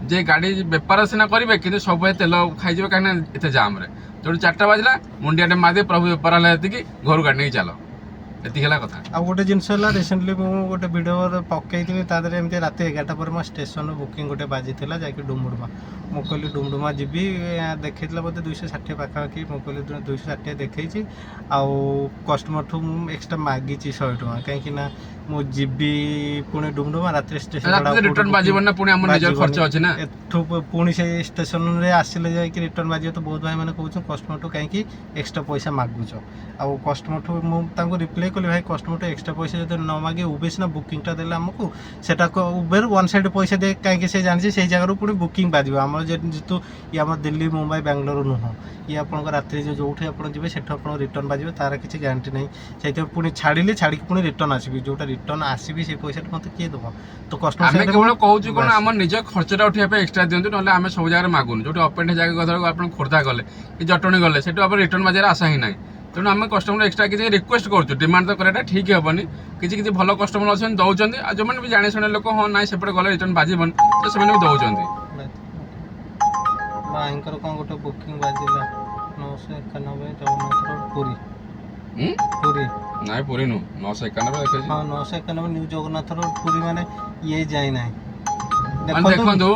जे गाड़ी बेपार सीना करेंगे कि सब तेल खाई कहीं एत जाम तेणु 4टा बाजला मुंडिया मादे प्रभु बेपार है घर गाड़ी नहीं चल ଏତିକି ହେଲା କଥା। ଆଉ ଗୋଟେ ଜିନିଷ ହେଲା ରିସେଣ୍ଟଲି ମୁଁ ଗୋଟେ ଭିଡ଼ିଓ ପକେଇଥିଲି ତା ଦେହରେ ଏମିତି ରାତି 11ଟା ପରେ ମୋ ଷ୍ଟେସନରୁ ବୁକିଂ ଗୋଟେ ବାଜିଥିଲା ଯାଇକି ଡୁମଡୁମା। ମୁଁ କହିଲି ଡୁମଡୁମା ଯିବି, ଦେଖେଇଥିଲା ବୋଧେ 260 ପାଖାପାଖି। ମୁଁ କହିଲି 260 ଦେଖେଇଛି, ଆଉ କଷ୍ଟମରଠୁ ମୁଁ ଏକ୍ସଟ୍ରା ମାଗିଛି 100 ଟଙ୍କା, କାହିଁକି ନା ମୁଁ ଯିବି ପୁଣି ଡୁମଡୁମା ରାତିରେ ଷ୍ଟେସନ ରିଟର୍ନ ବାଜିବ ନା, ପୁଣି ଆମର ନିଜର ଖର୍ଚ୍ଚ ଅଛି ନା। ଏଠୁ ପୁଣି ସେଇ ଷ୍ଟେସନରେ ଆସିଲେ ଯାଇକି ରିଟର୍ନ ବାଜିବ। ତ ବହୁତ ଭାଇ ମାନେ କହୁଛନ୍ତି କଷ୍ଟମରଠୁ କାହିଁକି ଏକ୍ସଟ୍ରା ପଇସା ମାଗୁଛ। ଆଉ କଷ୍ଟମରଠୁ ମୁଁ ତାଙ୍କୁ ରିପ୍ଲାଏ କଲି, ଭାଇ କଷ୍ଟମରଠୁ ଏକ୍ସଟ୍ରା ପଇସା ଯଦି ନ ମାଗି ଉବେର ସିନା ବୁକିଂଟା ଦେଲେ ଆମକୁ, ସେଟା ଉବେର ୱାନ୍ ସାଇଡ୍ ପଇସା ଦେଇ କାହିଁକି ସେ ଜାଣିଛି ସେଇ ଜାଗାରୁ ପୁଣି ବୁକିଂ ବାଜିବ। ଆମର ଯେହେତୁ ଇଏ ଆମର ଦିଲ୍ଲୀ ମୁମ୍ବାଇ ବାଙ୍ଗାଲୋର ନୁହଁ, ଇଏ ଆପଣଙ୍କ ରାତିରେ ଯେଉଁଠି ଆପଣ ଯିବେ ସେଠୁ ଆପଣ ରିଟର୍ନ ବାଜିବ, ତାର କିଛି ଗ୍ୟାରେଣ୍ଟି ନାହିଁ। ସେଇଥିପାଇଁ ପୁଣି ଛାଡ଼ିକି ପୁଣି ରିଟର୍ନ ଆସିବି, ଯେଉଁଟା ରିଟର୍ନ ଆସିବି ସେଇ ପଇସାଟା ମୋତେ କିଏ ଦେବ? ତ କଷ୍ଟମର ଆମେ କେବଳ କହୁଛୁ କ'ଣ ଆମର ନିଜ ଖର୍ଚ୍ଚଟା ଉଠିବା ପାଇଁ ଏକ୍ସଟ୍ରା ଦିଅନ୍ତୁ, ନହେଲେ ଆମେ ସବୁ ଜାଗାରେ ମାଗୁନୁ। ଯୋଉଠି ଅପେଣ୍ଡ ଜାଗା କଥା ଆପଣ ଖୋର୍ଦ୍ଧା ଗଲେ କି ଜଟଣୀ ଗଲେ ସେଠୁ ଆପଣ ରିଟର୍ନ ବାଜିବାର ଆଶା ହିଁ ନାହିଁ। ତେଣୁ ଆମେ କଷ୍ଟମର ଏକ୍ସଟ୍ରା କିଛି ରିକ୍ୱେଷ୍ଟ କରୁଛୁ, ଡିମାଣ୍ଡ ତ କରିବାଟା ଠିକ୍ ହେବନି। କିଛି କିଛି ଭଲ କଷ୍ଟମର ଅଛନ୍ତି ଦେଉଛନ୍ତି, ଆଉ ଯେଉଁମାନେ ବି ଜାଣିଶୁଣି ଲୋକ ହଁ ନାଇଁ ସେପଟେ ଗଲେ ରିଟର୍ନ ବାଜିବନି ତ ସେମାନେ ବି ଦେଉଛନ୍ତି। ଭାଇଙ୍କର କ'ଣ ଗୋଟେ ବୁକିଂ ବାଜିଲା 991 ଜଗନ୍ନାଥ ରୋଡ ପୁରୀ। ପୁରୀ ନାଇଁ ପୁରୀ ନୁହଁ 991 ଦେଖେଇଛି। ହଁ 991 ନ୍ୟୁ ଜଗନ୍ନାଥ ରୋଡ ପୁରୀ, ମାନେ ଇଏ ଯାଇନାହିଁ। ଦେଖନ୍ତୁ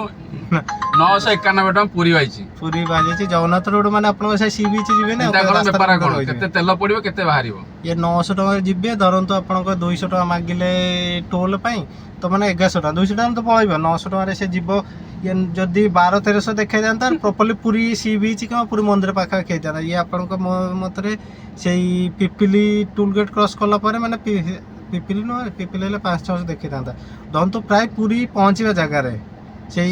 991 ଟଙ୍କା ପୁରୀ ବାଜିଛି। ପୁରୀ ବାଜିଛି ଜଗନ୍ନାଥ ରୋଡ, ମାନେ ଆପଣଙ୍କ ସେ ସି ବିଚ୍ ଯିବେ ନା, ବେପାର କ'ଣ କେତେ ତେଲ ପଡ଼ିବ କେତେ ବାହାରିବ? ଇଏ 900 ଟଙ୍କାରେ ଯିବେ, ଧରନ୍ତୁ ଆପଣଙ୍କ 200 ଟଙ୍କା ମାଗିଲେ ଟୋଲ ପାଇଁ, ତ ମାନେ 1100 ଟଙ୍କା 200 ଟଙ୍କା ତ ପଳେଇବ। 900 ଟଙ୍କାରେ ସେ ଯିବ। ଇଏ ଯଦି 1200-1300 ଦେଖେଇ ଦିଅନ୍ତା ପ୍ରପରଲି ପୁରୀ ସି ବିଚ୍ କିମ୍ବା ପୁରୀ ମନ୍ଦିର ପାଖାପାଖି ହେଇଥାନ୍ତା। ଇଏ ଆପଣଙ୍କ ମତରେ ସେଇ ପିପିଲି ଟୁଲ ଗେଟ୍ କ୍ରସ୍ କଲା ପରେ, ମାନେ ପିପିଲି ନୁହେଁ, ପିପିଲି ହେଲେ 500-600 ଦେଖେଇଥାନ୍ତା, ଧରନ୍ତୁ ପ୍ରାୟ ପୁରୀ ପହଞ୍ଚିବା ଜାଗାରେ ସେଇ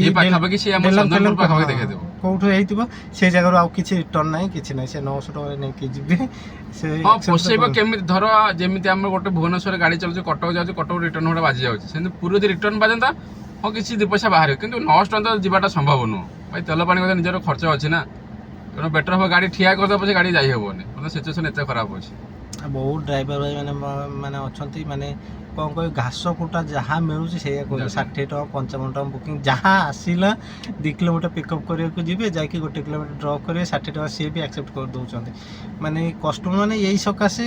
କୋଉଠୁ ହେଇଥିବ ସେଇ ଜାଗାରୁ ଆଉ କିଛି ରିଟର୍ନ ନାହିଁ, କିଛି ନାହିଁ। ସେ 900 ଟଙ୍କାରେ ନେଇକି ଯିବେ। ସେ ପୋଷେଇବ କେମିତି? ଧର ଯେମିତି ଆମର ଗୋଟେ ଭୁବନେଶ୍ୱରରେ ଗାଡ଼ି ଚାଲୁଛି, କଟକ ଯାଉଛି, କଟକ ରିଟର୍ନ ଗୋଟେ ବାଜି ଯାଉଛି, ସେମିତି ପୁରୀ ଯଦି ରିଟର୍ନ ବାଜନ୍ତା ହଁ କିଛି 2 ପଇସା ବାହାରିବ, କିନ୍ତୁ 900 ଟଙ୍କା ତ ଯିବାଟା ସମ୍ଭବ ନୁହଁ। ଭାଇ ତେଲ ପାଣି କଥା ନିଜର ଖର୍ଚ୍ଚ ଅଛି ନା, ତେଣୁ ବେଟର ହେବ ଗାଡ଼ି ଠିଆ କରିଦେବ ପଛେ ଗାଡ଼ି ଯାଇ ହେବନି, ସିଚୁଏସନ୍ ଏତେ ଖରାପ ଅଛି। ବହୁତ ଡ୍ରାଇଭର ଭାଇ ମାନେ ଅଛନ୍ତି, ମାନେ କ'ଣ କହିବି, ଘାସ କୁଟା ଯାହା ମିଳୁଛି ସେଇଆ କହିବେ। 60 ଟଙ୍କା 55 ଟଙ୍କା ବୁକିଂ, ଯାହା ଆସିଲା 2 କିଲୋମିଟର ପିକଅପ୍ କରିବାକୁ ଯିବେ, ଯାଇକି 1 କିଲୋମିଟର ଡ୍ରପ୍ କରିବେ, 60 ଟଙ୍କା ସିଏ ବି ଆକ୍ସେପ୍ଟ କରିଦେଉଛନ୍ତି। ମାନେ କଷ୍ଟମର ମାନେ ଏଇ ସକାଶେ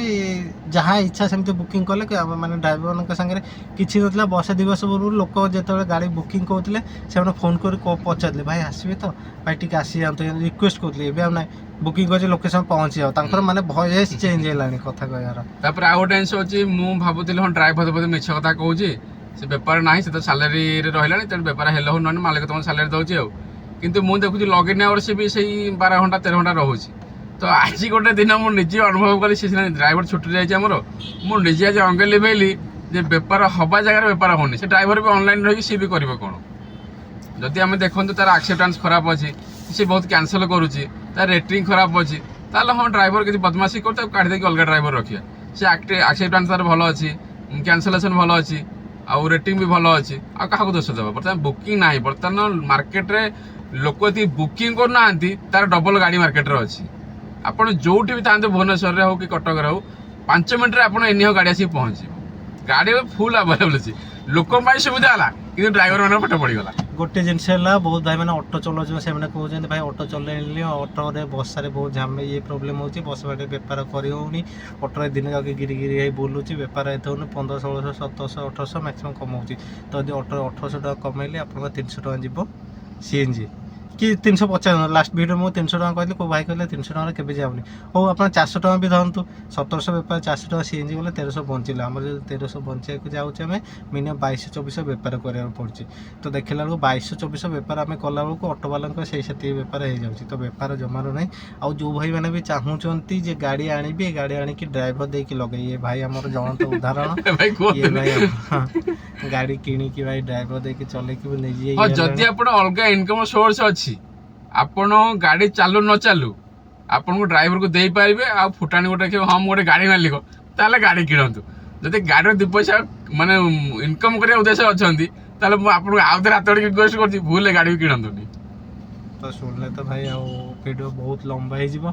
ଯାହା ଇଚ୍ଛା ସେମିତି ବୁକିଂ କଲେ। ମାନେ ଡ୍ରାଇଭରମାନଙ୍କ ସାଙ୍ଗରେ କିଛି ନଥିଲା। ବର୍ଷେ 2 ବର୍ଷ ପୂର୍ବରୁ ଲୋକ ଯେତେବେଳେ ଗାଡ଼ି ବୁକିଂ କରୁଥିଲେ ସେମାନେ ଫୋନ୍ କରି ପଚାରିଲେ, ଭାଇ ଆସିବେ ତ, ଭାଇ ଟିକେ ଆସିଯାଆନ୍ତୁ, ରିକ୍ୱେଷ୍ଟ କରୁଥିଲେ। ଏବେ ଆଉ ନାହିଁ, ବୁକିଂ କରିଛି ଲୋକେସନ୍ ପହଞ୍ଚି ଯାଉ, ତାଙ୍କର ମାନେ ଭଏସ୍ ଚେଞ୍ଜ ହେଲାଣି କଥା କହିବାର। ତାପରେ ଆଉ ଗୋଟେ ଜିନିଷ ଅଛି, ମୁଁ ଭାବୁଥିଲି ହଁ ଡ୍ରାଇଭର ବୋଧେ ମିଛ କଥା କହୁଛି, ସେ ବେପାର ନାହିଁ, ସେ ତ ସାଲାରୀରେ ରହିଲାଣି, ତେଣୁ ବେପାର ହେଲେ ହଉ ନହେଲେ ମାଲିକ ତମ ସାଲାରୀ ଦେଉଛି ଆଉ। କିନ୍ତୁ ମୁଁ ଦେଖୁଛି ଲଗଇନ୍ ଆୱାର ସେ ବି ସେଇ 12 ଘଣ୍ଟା 13 ଘଣ୍ଟା ରହୁଛି। ତ ଆଜି ଗୋଟେ ଦିନ ମୁଁ ନିଜେ ଅନୁଭବ କଲି, ସେ ସିନା ଡ୍ରାଇଭର ଛୁଟି ଯାଇଛି ଆମର, ମୁଁ ନିଜେ ଆଜି ଅଙ୍ଗେ ଲିଭେଇଲି ଯେ ବେପାର ହବା ଜାଗାରେ ବେପାର ହଉନି। ସେ ଡ୍ରାଇଭର ବି ଅନଲାଇନ୍ ରହିକି ସିଏ ବି କରିବ କ'ଣ? ଯଦି ଆମେ ଦେଖନ୍ତୁ ତାର ଆକ୍ସେପ୍ଟାନ୍ସ ଖରାପ ଅଛି, ସେ ବହୁତ କ୍ୟାନସଲ୍ କରୁଛି, ତାର ରେଟିଂ ଖରାପ ଅଛି, ତାହେଲେ ହଁ ଡ୍ରାଇଭର କିଛି ବଦମାସି କରୁ, ତାକୁ କାଢ଼ି ଦେଇକି ଅଲଗା ଡ୍ରାଇଭର ରଖିବା। ସେ ଆକ୍ସେପ୍ଟାନ୍ସ ତାର ଭଲ ଅଛି, କ୍ୟାନସଲେସନ୍ ଭଲ ଅଛି, ଆଉ ରେଟିଂ ବି ଭଲ ଅଛି, ଆଉ କାହାକୁ ଦୋଷ ଦେବ? ବର୍ତ୍ତମାନ ବୁକିଂ ନାହିଁ, ବର୍ତ୍ତମାନ ମାର୍କେଟରେ ଲୋକ ଏତିକି ବୁକିଂ କରୁନାହାନ୍ତି, ତାର ଡବଲ ଗାଡ଼ି ମାର୍କେଟରେ ଅଛି। ଆପଣ ଯୋଉଠି ବି ଥାଆନ୍ତୁ, ଭୁବନେଶ୍ୱରରେ ହଉ କି କଟକରେ ହଉ, 5 ମିନିଟ୍ରେ ଆପଣ ଏନିହ ଗାଡ଼ି ଆସିକି ପହଞ୍ଚିବ। ଗାଡ଼ି ଫୁଲ୍ ଆଭେଲେବଲ୍ ଅଛି, ଲୋକଙ୍କ ପାଇଁ ସୁବିଧା ହେଲା, କିନ୍ତୁ ଡ୍ରାଇଭର ମାନଙ୍କ ପେଟ ପଡ଼ିଗଲା। ଗୋଟେ ଜିନିଷ ହେଲା, ବହୁତ ଭାଇ ମାନେ ଅଟୋ ଚଲାଉଛନ୍ତି, ସେମାନେ କହୁଛନ୍ତି ଭାଇ ଅଟୋ ଚଲେଇଲି, ଅଟୋରେ ବର୍ଷାରେ ବହୁତ ଇଏ ପ୍ରୋବ୍ଲେମ୍ ହେଉଛି, ବର୍ଷା ବାଟେ ବେପାର କରି ହେଉନି, ଅଟୋରେ ଦିନ ଯାକ ଗିରି ହେଇ ବୁଲୁଛି, ବେପାର ଏତେ ହେଉନି, 1500, 1600, 1700, 1800 ମ୍ୟାକ୍ସିମମ୍ କମାଉଛି। ତ ଯଦି ଅଟୋରେ 1800 ଟଙ୍କା କମେଇଲେ ଆପଣଙ୍କ 300 ଟଙ୍କା ଯିବ ସିଏନ୍ଜି, କି 350। ଲାଷ୍ଟ ଭିଡ଼ିଓ ମୁଁ 300 ଟଙ୍କା କହିଲି, କେଉଁ ଭାଇ କହିଲେ 300 ଟଙ୍କାରେ କେବେ ଯାଉନି। ହଉ ଆପଣ 400 ଟଙ୍କା ବି ଧରନ୍ତୁ, 1700 ବେପାର 400 ଟଙ୍କା ସିଏନ୍ଜି ଗଲେ 1300 ବଞ୍ଚିଲା। ଆମର ଯଦି 1300 ବଞ୍ଚିବାକୁ ଯାଉଛି, ଆମେ ମିନିମମ୍ 2200-2400 ବେପାର କରିବାକୁ ପଡ଼ୁଛି। ତ ଦେଖିଲା ବେଳକୁ 2200-2400 ବେପାର ଆମେ କଲାବେଳକୁ ଅଟୋବାଲାଙ୍କ ସେତିକି ବେପାର ହେଇଯାଉଛି। ତ ବେପାର ଜମାରୁ ନାହିଁ। ଆଉ ଯେଉଁ ଭାଇମାନେ ବି ଚାହୁଁଛନ୍ତି ଯେ ଗାଡ଼ି ଆଣିବେ, ଗାଡ଼ି ଆଣିକି ଡ୍ରାଇଭର ଦେଇକି ଲଗେଇବେ, ଭାଇ ଆମର ଜଣନ୍ତ ଉଦାହରଣ। ଇଏ ଭାଇ ଗାଡ଼ି କିଣିକି ଭାଇ ଡ୍ରାଇଭର ଦେଇକି ଚଲେଇକି ନେଇଯିବେ। ଯଦି ଆପଣ ଅଲଗା ଇନକମ୍ ସୋର୍ସ ଅଛି, ଆପଣ ଗାଡ଼ି ଚାଲୁ ନ ଚାଲୁ ଆପଣଙ୍କୁ ଡ୍ରାଇଭରକୁ ଦେଇପାରିବେ, ଆଉ ଫୁଟାଣି ଗୋଟେ ହଁ ମୁଁ ଗୋଟେ ଗାଡ଼ି ମାଲିକ, ତାହେଲେ ଗାଡ଼ି କିଣନ୍ତୁ। ଯଦି ଗାଡ଼ିର 2 ପଇସା ମାନେ ଇନକମ୍ କରିବା ଉଦ୍ଦେଶ୍ୟ ଅଛନ୍ତି, ତାହେଲେ ମୁଁ ଆପଣଙ୍କୁ ଆଉ ଥରେ ହାତ ଧରିକି ରିକ୍ୱେଷ୍ଟ କରୁଛି, ଭୁଲରେ ଗାଡ଼ି ବି କିଣନ୍ତୁନି। ତ ଶୁଣିଲେ ତ ଭାଇ ଆଉ ଭିଡ଼ିଓ ବହୁତ ଲମ୍ବା ହେଇଯିବ,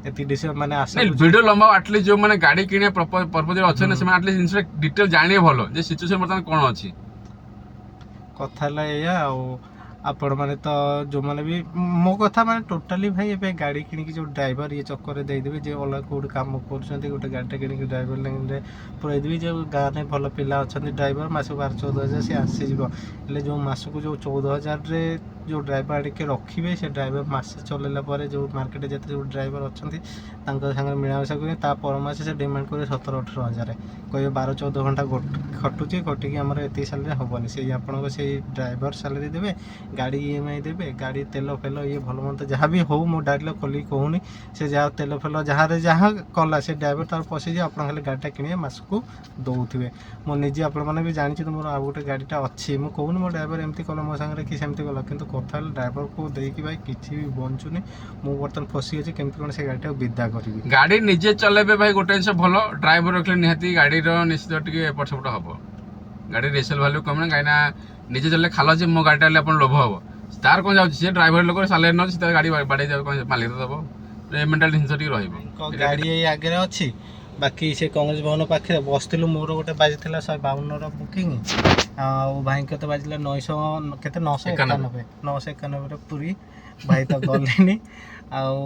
ଏତିକି ମାନେ ଭିଡ଼ିଓ ଲମ୍ବା। ଆଟଲିଷ୍ଟ ଯେଉଁମାନେ ଗାଡ଼ି କିଣିବା ପର୍ପଜରେ ଅଛନ୍ତି, ସେମାନେ ଆଟଲିଷ୍ଟ ଜିନିଷଟା ଡିଟେଲ୍ ଜାଣିବେ ଭଲ, ଯେ ସିଚୁଏସନ୍ ବର୍ତ୍ତମାନ କ'ଣ ଅଛି। କଥା ହେଲା ଏଇଆ। ଆଉ ଆପଣମାନେ ତ ଯେଉଁମାନେ ବି ମୋ କଥା ମାନେ ଟୋଟାଲି ଭାଇ ଏବେ ଗାଡ଼ି କିଣିକି ଯେଉଁ ଡ୍ରାଇଭର ଇଏ ଚକ୍କରରେ ଦେଇଦେବେ ଯେ ଅଲଗା କେଉଁଠି କାମ କରୁଛନ୍ତି ଗୋଟେ ଗାଡ଼ିଟା କିଣିକି ଡ୍ରାଇଭର ଲାଇନରେ ପୁରାଇଦେବି ଯେ ଗାଁରେ ଭଲ ପିଲା ଅଛନ୍ତି ଡ୍ରାଇଭର ମାସକୁ 12-14 ହଜାର ସେ ଆସିଯିବ। ହେଲେ ଯେଉଁ ମାସକୁ ଯେଉଁ 14,000ରେ ଯେଉଁ ଡ୍ରାଇଭର ଟିକେ ରଖିବେ ସେ ଡ୍ରାଇଭର ମାସେ ଚଲେଇଲା ପରେ ଯେଉଁ ମାର୍କେଟରେ ଯେତେ ଯେଉଁ ଡ୍ରାଇଭର ଅଛନ୍ତି ତାଙ୍କ ସାଙ୍ଗରେ ମିଳାମିଶା କରିବେ ତା ପର ମାସେ ସେ ଡିମାଣ୍ଡ କରିବେ 17-18 ହଜାର କହିବେ 12-14 ଘଣ୍ଟା ଖଟୁଛି ଖଟିକି ଆମର ଏତିକି ସାଲାରୀ ହେବନି। ସେଇ ଆପଣଙ୍କ ସେଇ ଡ୍ରାଇଭର ସାଲାରୀ ଦେବେ, ଗାଡ଼ି EMI ଦେବେ, ଗାଡ଼ି ତେଲ ଫେଲ ଇଏ ଭଲ ମନ୍ଦ ଯାହା ବି ହଉ ମୁଁ ଡାଇରେକ୍ଟ ଖୋଲିକି କହୁନି ସେ ଯାହା ତେଲ ଫେଲ ଯାହାରେ ଯାହା କଲା ସେ ଡ୍ରାଇଭର ତାର ପଶିଯିବ ଆପଣ ଖାଲି ଗାଡ଼ିଟା କିଣିବେ ମାସକୁ ଦେଉଥିବେ। ମୁଁ ନିଜେ ଆପଣମାନେ ବି ଜାଣିଛନ୍ତି ମୋର ଆଉ ଗୋଟେ ଗାଡ଼ିଟା ଅଛି ମୁଁ କହୁନି ମୋ ଡ୍ରାଇଭର ଏମିତି କଲା ମୋ ସାଙ୍ଗରେ କି ସେମିତି କଲା କିନ୍ତୁ କଥା ହେଲେ ଡ୍ରାଇଭରକୁ ଦେଇକି ଭାଇ କିଛି ବି ବଞ୍ଚୁନି। ମୁଁ ବର୍ତ୍ତମାନ ଫସିଅଛି କେମିତି କ'ଣ ସେ ଗାଡ଼ିଟାକୁ ବିଦା କରିବି। ଗାଡ଼ି ନିଜେ ଚଲେଇବେ ଭାଇ ଗୋଟେ ଜିନିଷ ଭଲ, ଡ୍ରାଇଭର ରଖିଲେ ନିହାତି ଗାଡ଼ିର ନିଶ୍ଚିତ ଟିକେ ଏପଟ ସେପଟ ହେବ, ଗାଡ଼ି ରେସେଲ୍ ଭାଲ୍ୟୁ କମେ ନା କାହିଁକିନା ନିଜେ ଚଲେଇଲେ ଖାଲ ଯେ ମୋ ଗାଡ଼ିଟା ହେଲେ ଆପଣ ଲୋଭ ହେବ ତାର କ'ଣ ଯାଉଛି ସେ ଡ୍ରାଇଭର ଲୋକ ସାଲାରୀ ନେଉଛି ସେ ଗାଡ଼ି ବାଡ଼େଇ ଯାଉ କ'ଣ ମାଲିକ ଦେବ ଏ ମେଣ୍ଟାଲ ଜିନିଷ ଟିକେ ରହିବ। ଗାଡ଼ି ଏଇ ଆଗରେ ଅଛି ବାକି ସେ କଂଗ୍ରେସ ଭବନ ପାଖରେ ବସିଥିଲୁ ମୋର ଗୋଟେ ବାଜିଥିଲା 152ର ବୁକିଂ ଆଉ ଭାଇଙ୍କ ତ ବାଜିଲା 991ରେ ପୁରୀ ଭାଇ ତ ଗଲେନି ଆଉ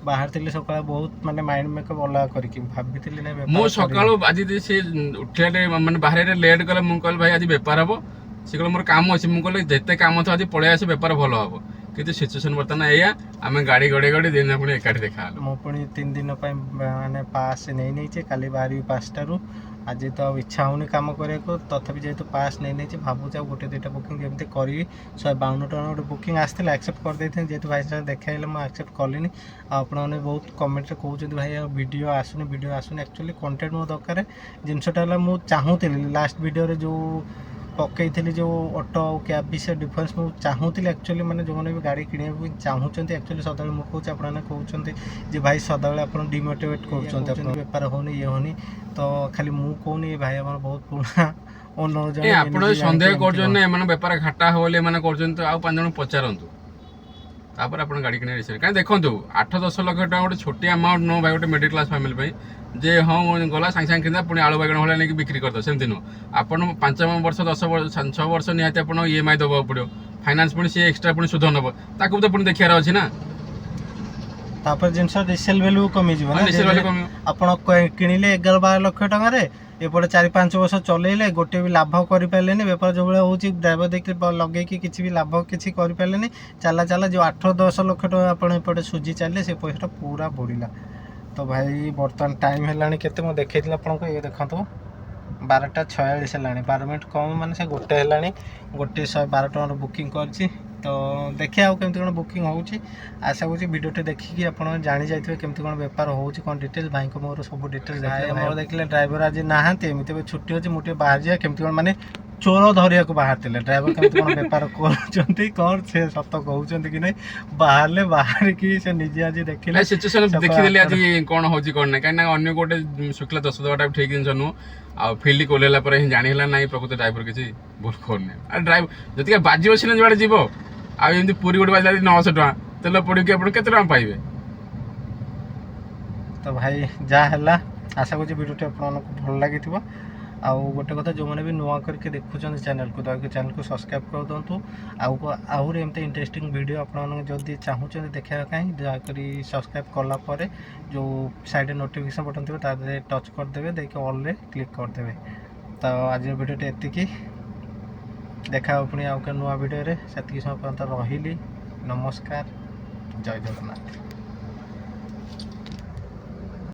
ବାହାରିଥିଲି ସକାଳେ ବହୁତ ମାନେ ମାଇଣ୍ଡ ମେକଅପ୍ ଅଲଗା କରିକି ଭାବିଥିଲି ନା ମୁଁ ସକାଳୁ ଆଜି ସେ ଉଠିଲା ମାନେ ବାହାରେ ଲେଟ୍ କଲେ ମୁଁ କହିଲି ଭାଇ ଆଜି ବେପାର ହବ ସେ କହିଲେ ମୋର କାମ ଅଛି ମୁଁ କହିଲି ଯେତେ କାମ ଥିବ ଆଜି ପଳେଇ ଆସେ ବେପାର ଭଲ ହବ କିନ୍ତୁ ସିଚୁଏସନ୍ ବର୍ତ୍ତମାନ ଏଇଆ ଆମେ ଗାଡ଼ି ଗଡ଼େଇ ଦିନ ପୁଣି ଏକାଠି ଦେଖା ହେଲା। ମୁଁ ପୁଣି 3 ଦିନ ପାଇଁ ମାନେ ପାସ୍ ନେଇଛି କାଲି ବାହାରିବି 5ଟାରୁ ଆଜି ତ ଆଉ ଇଚ୍ଛା ହେଉନି କାମ କରିବାକୁ ତଥାପି ଯେହେତୁ ପାସ୍ ନେଇଛି ଭାବୁଛି ଆଉ 1-2ଟା ବୁକିଂ ଯେମିତି କରିବି। 152 ଟଙ୍କା ଗୋଟେ ବୁକିଂ ଆସିଥିଲା ଆକ୍ସେପ୍ଟ କରିଦେଇଥିଲି ଯେହେତୁ ଭାଇ ସାଙ୍ଗେ ଦେଖା ହେଲେ ମୁଁ ଆକ୍ସେପ୍ଟ କଲିନି। ଆଉ ଆପଣମାନେ ବହୁତ କମେଣ୍ଟରେ କହୁଛନ୍ତି ଭାଇ ଆଉ ଭିଡ଼ିଓ ଆସୁନି ଆକ୍ଚୁଆଲି କଣ୍ଟେଣ୍ଟ ମୋ ଦରକାର। ଜିନିଷଟା ହେଲା ମୁଁ ଚାହୁଁଥିଲି ଲାଷ୍ଟ ଭିଡ଼ିଓରେ ଯେଉଁ ପକେଇଥିଲି ଯେଉଁ ଅଟୋ ଆଉ କ୍ୟାବ୍ ବିଷୟ ଡିଫରେନ୍ସ ମୁଁ ଚାହୁଁଥିଲି ଆକ୍ଚୁଆଲି ମାନେ ଯେଉଁମାନେ ବି ଗାଡ଼ି କିଣିବାକୁ ଚାହୁଁଛନ୍ତି ଆକ୍ଚୁଆଲି ସଦାବେଳେ ମୁଁ କହୁଛି ଆପଣମାନେ କହୁଛନ୍ତି ଯେ ଭାଇ ସଦାବେଳେ ଆପଣ ଡିମୋଟିଭେଟ୍ କରୁଛନ୍ତି ଆପଣ ବେପାର ହେଉନି ଇଏ ହେଉନି ତ ଖାଲି ମୁଁ କହୁନି ଏ ଭାଇ ଆମର ବହୁତ ପୁରୁଣା ଓନର ଜଣେ ଆପଣ ସନ୍ଦେହ କରୁଛନ୍ତି ନା ଏମାନେ ବେପାର ଘାଟା ହେବ ବୋଲି ଏମାନେ କରୁଛନ୍ତି ତ ଆଉ 5 ଜଣ ପଚାରନ୍ତୁ ତାପରେ ଆପଣ ଗାଡ଼ି କିଣିବା ବିଷୟରେ କାହିଁକି ଦେଖନ୍ତୁ 8-10 ଲକ୍ଷ ଟଙ୍କା ଗୋଟେ ଛୋଟିଆ ଆମାଉଣ୍ଟ ନୁହଁ ଭାଇ ଗୋଟେ ମିଡ଼ିଲ୍ କ୍ଲାସ୍ ଫ୍ୟାମିଲି ପାଇଁ ଯେ ହଁ ଗଲା ସାଙ୍ଗେ ସାଙ୍ଗେ କିଣିବା ପୁଣି ଆଳୁ ବାଇଗଣ ଭଳିଆ ନେଇକି ବିକ୍ରି କରିଦେବ ସେମିତି ନୁହଁ। ଆପଣ 5 ବର୍ଷ 10 ବର୍ଷ 6 ବର୍ଷ ନିହାତି ଆପଣ EMI ଦେବାକୁ ପଡ଼ିବ ଫାଇନାନ୍ସ ପୁଣି ସିଏ ଏକ୍ସଟ୍ରା ପୁଣି ସୁଧ ନେବ ତାକୁ ତ ପୁଣି ଦେଖିବାର ଅଛି ନା। ତାପରେ ଜିନିଷ ରିସେଲ୍ ଭ୍ୟାଲ୍ୟୁ କମିଯିବ ନା ଆପଣ କିଣିଲେ 11-12 ଲକ୍ଷ ଟଙ୍କାରେ ଏପଟେ 4-5 ବର୍ଷ ଚଲେଇଲେ ଗୋଟେ ବି ଲାଭ କରିପାରିଲେନି ବେପାର ଯେଉଁଭଳିଆ ହେଉଛି ଡ୍ରାଇଭର ଦେଇକି ଲଗେଇକି କିଛି ବି ଲାଭ କିଛି କରିପାରିଲେନି ଚାଲା ଯେଉଁ 8-10 ଲକ୍ଷ ଟଙ୍କା ଆପଣ ଏପଟେ ସୁଝି ଚାଲିଲେ ସେ ପଇସାଟା ପୁରା ବୁଡ଼ିଲା। ତ ଭାଇ ବର୍ତ୍ତମାନ ଟାଇମ୍ ହେଲାଣି କେତେ ମୁଁ ଦେଖେଇଥିଲି ଆପଣଙ୍କୁ ଇଏ ଦେଖନ୍ତୁ 12:46 ହେଲାଣି 12 ମିନିଟ୍ କମ୍ ମାନେ ସେ 1 ହେଲାଣି 112 ଟଙ୍କାର ବୁକିଂ କରିଛି ତ ଦେଖିବା ଆଉ କେମିତି କ'ଣ ବୁକିଂ ହେଉଛି। ଆଶା କରୁଛି ଭିଡ଼ିଓଟି ଦେଖିକି ଆପଣ ଜାଣିଯାଇଥିବେ କେମିତି କ'ଣ ବେପାର ହେଉଛି କ'ଣ ଡିଟେଲ୍ସ ଭାଇଙ୍କ ମୋର ସବୁ ଡିଟେଲ୍ସ ମୋର ଦେଖିଲେ ଡ୍ରାଇଭର ଆଜି ନାହାନ୍ତି ଏମିତି ଏବେ ଛୁଟି ଅଛି ମୁଁ ଟିକେ ବାହାରି ଯାଏ କେମିତି କ'ଣ ମାନେ ଚୋର ଧରିବାକୁ ବାହାରିଥିଲେ ଡ୍ରାଇଭର କେମିତି କ'ଣ ବେପାର କରୁଛନ୍ତି କ'ଣ ସେ ସତ କହୁଛନ୍ତି କି ନାହିଁ ବାହାରିକି ସେ ନିଜେ ଆଜି ଦେଖିଲେ ସିଚୁଏସନ୍ ଦେଖିଦେଲି ଆଜି କ'ଣ ହେଉଛି କ'ଣ ନାହିଁ କାହିଁକିନା ଅନ୍ୟ ଗୋଟେ ଶୁଖିଲା ଦୋଷ ଦେବାଟା ଠିକ୍ ଜିନିଷ ନୁହଁ ଆଉ ଫିଲ୍ଡ ଓହ୍ଲେଇଲା ପରେ ହିଁ ଜାଣି ହେଲା ନାହିଁ ପ୍ରକୃତ ଡ୍ରାଇଭର କିଛି ଭୁଲ କରୁନି ଆଉ ଡ୍ରାଇଭର ଯଦି ବାଜିବ ସିନା ଯୁଆଡ଼େ ଯିବ ଆଉ ଏମିତି ପୁରୀ ଗୋଟେ ବାଜିଲା 900 ଟଙ୍କା ତେଲ ପଡ଼ିକି ଆପଣ କେତେ ଟଙ୍କା ପାଇବେ। ତ ଭାଇ ଯାହା ହେଲା ଆଶା କରୁଛି ଭିଡ଼ିଓଟି ଆପଣମାନଙ୍କୁ ଭଲ ଲାଗିଥିବ ଆଉ ଗୋଟେ କଥା ଯେଉଁମାନେ ବି ନୂଆ କରିକି ଦେଖୁଛନ୍ତି ଚ୍ୟାନେଲକୁ ଦୟାକରି ଚ୍ୟାନେଲକୁ ସବସ୍କ୍ରାଇବ୍ କରିଦିଅନ୍ତୁ ଆହୁରି ଏମିତି ଇଣ୍ଟରେଷ୍ଟିଂ ଭିଡ଼ିଓ ଆପଣମାନେ ଯଦି ଚାହୁଁଛନ୍ତି ଦେଖିବା ପାଇଁ ଦୟାକରି ସବସ୍କ୍ରାଇବ୍ କଲା ପରେ ଯେଉଁ ସାଇଡ଼ରେ ନୋଟିଫିକେସନ୍ ବଟନ୍ ଥିବ ତା ଦେହରେ ଟଚ୍ କରିଦେବେ ଦେଇକି ଅଲ୍ରେ କ୍ଲିକ୍ କରିଦେବେ। ତ ଆଜିର ଭିଡ଼ିଓଟି ଏତିକି ଦେଖା ହେବ ପୁଣି ଆଉ କେଉଁ ନୂଆ ଭିଡ଼ିଓରେ ସେତିକି ସମୟ ପର୍ଯ୍ୟନ୍ତ ରହିଲି ନମସ୍କାର ଜୟ ଜଗନ୍ନାଥ।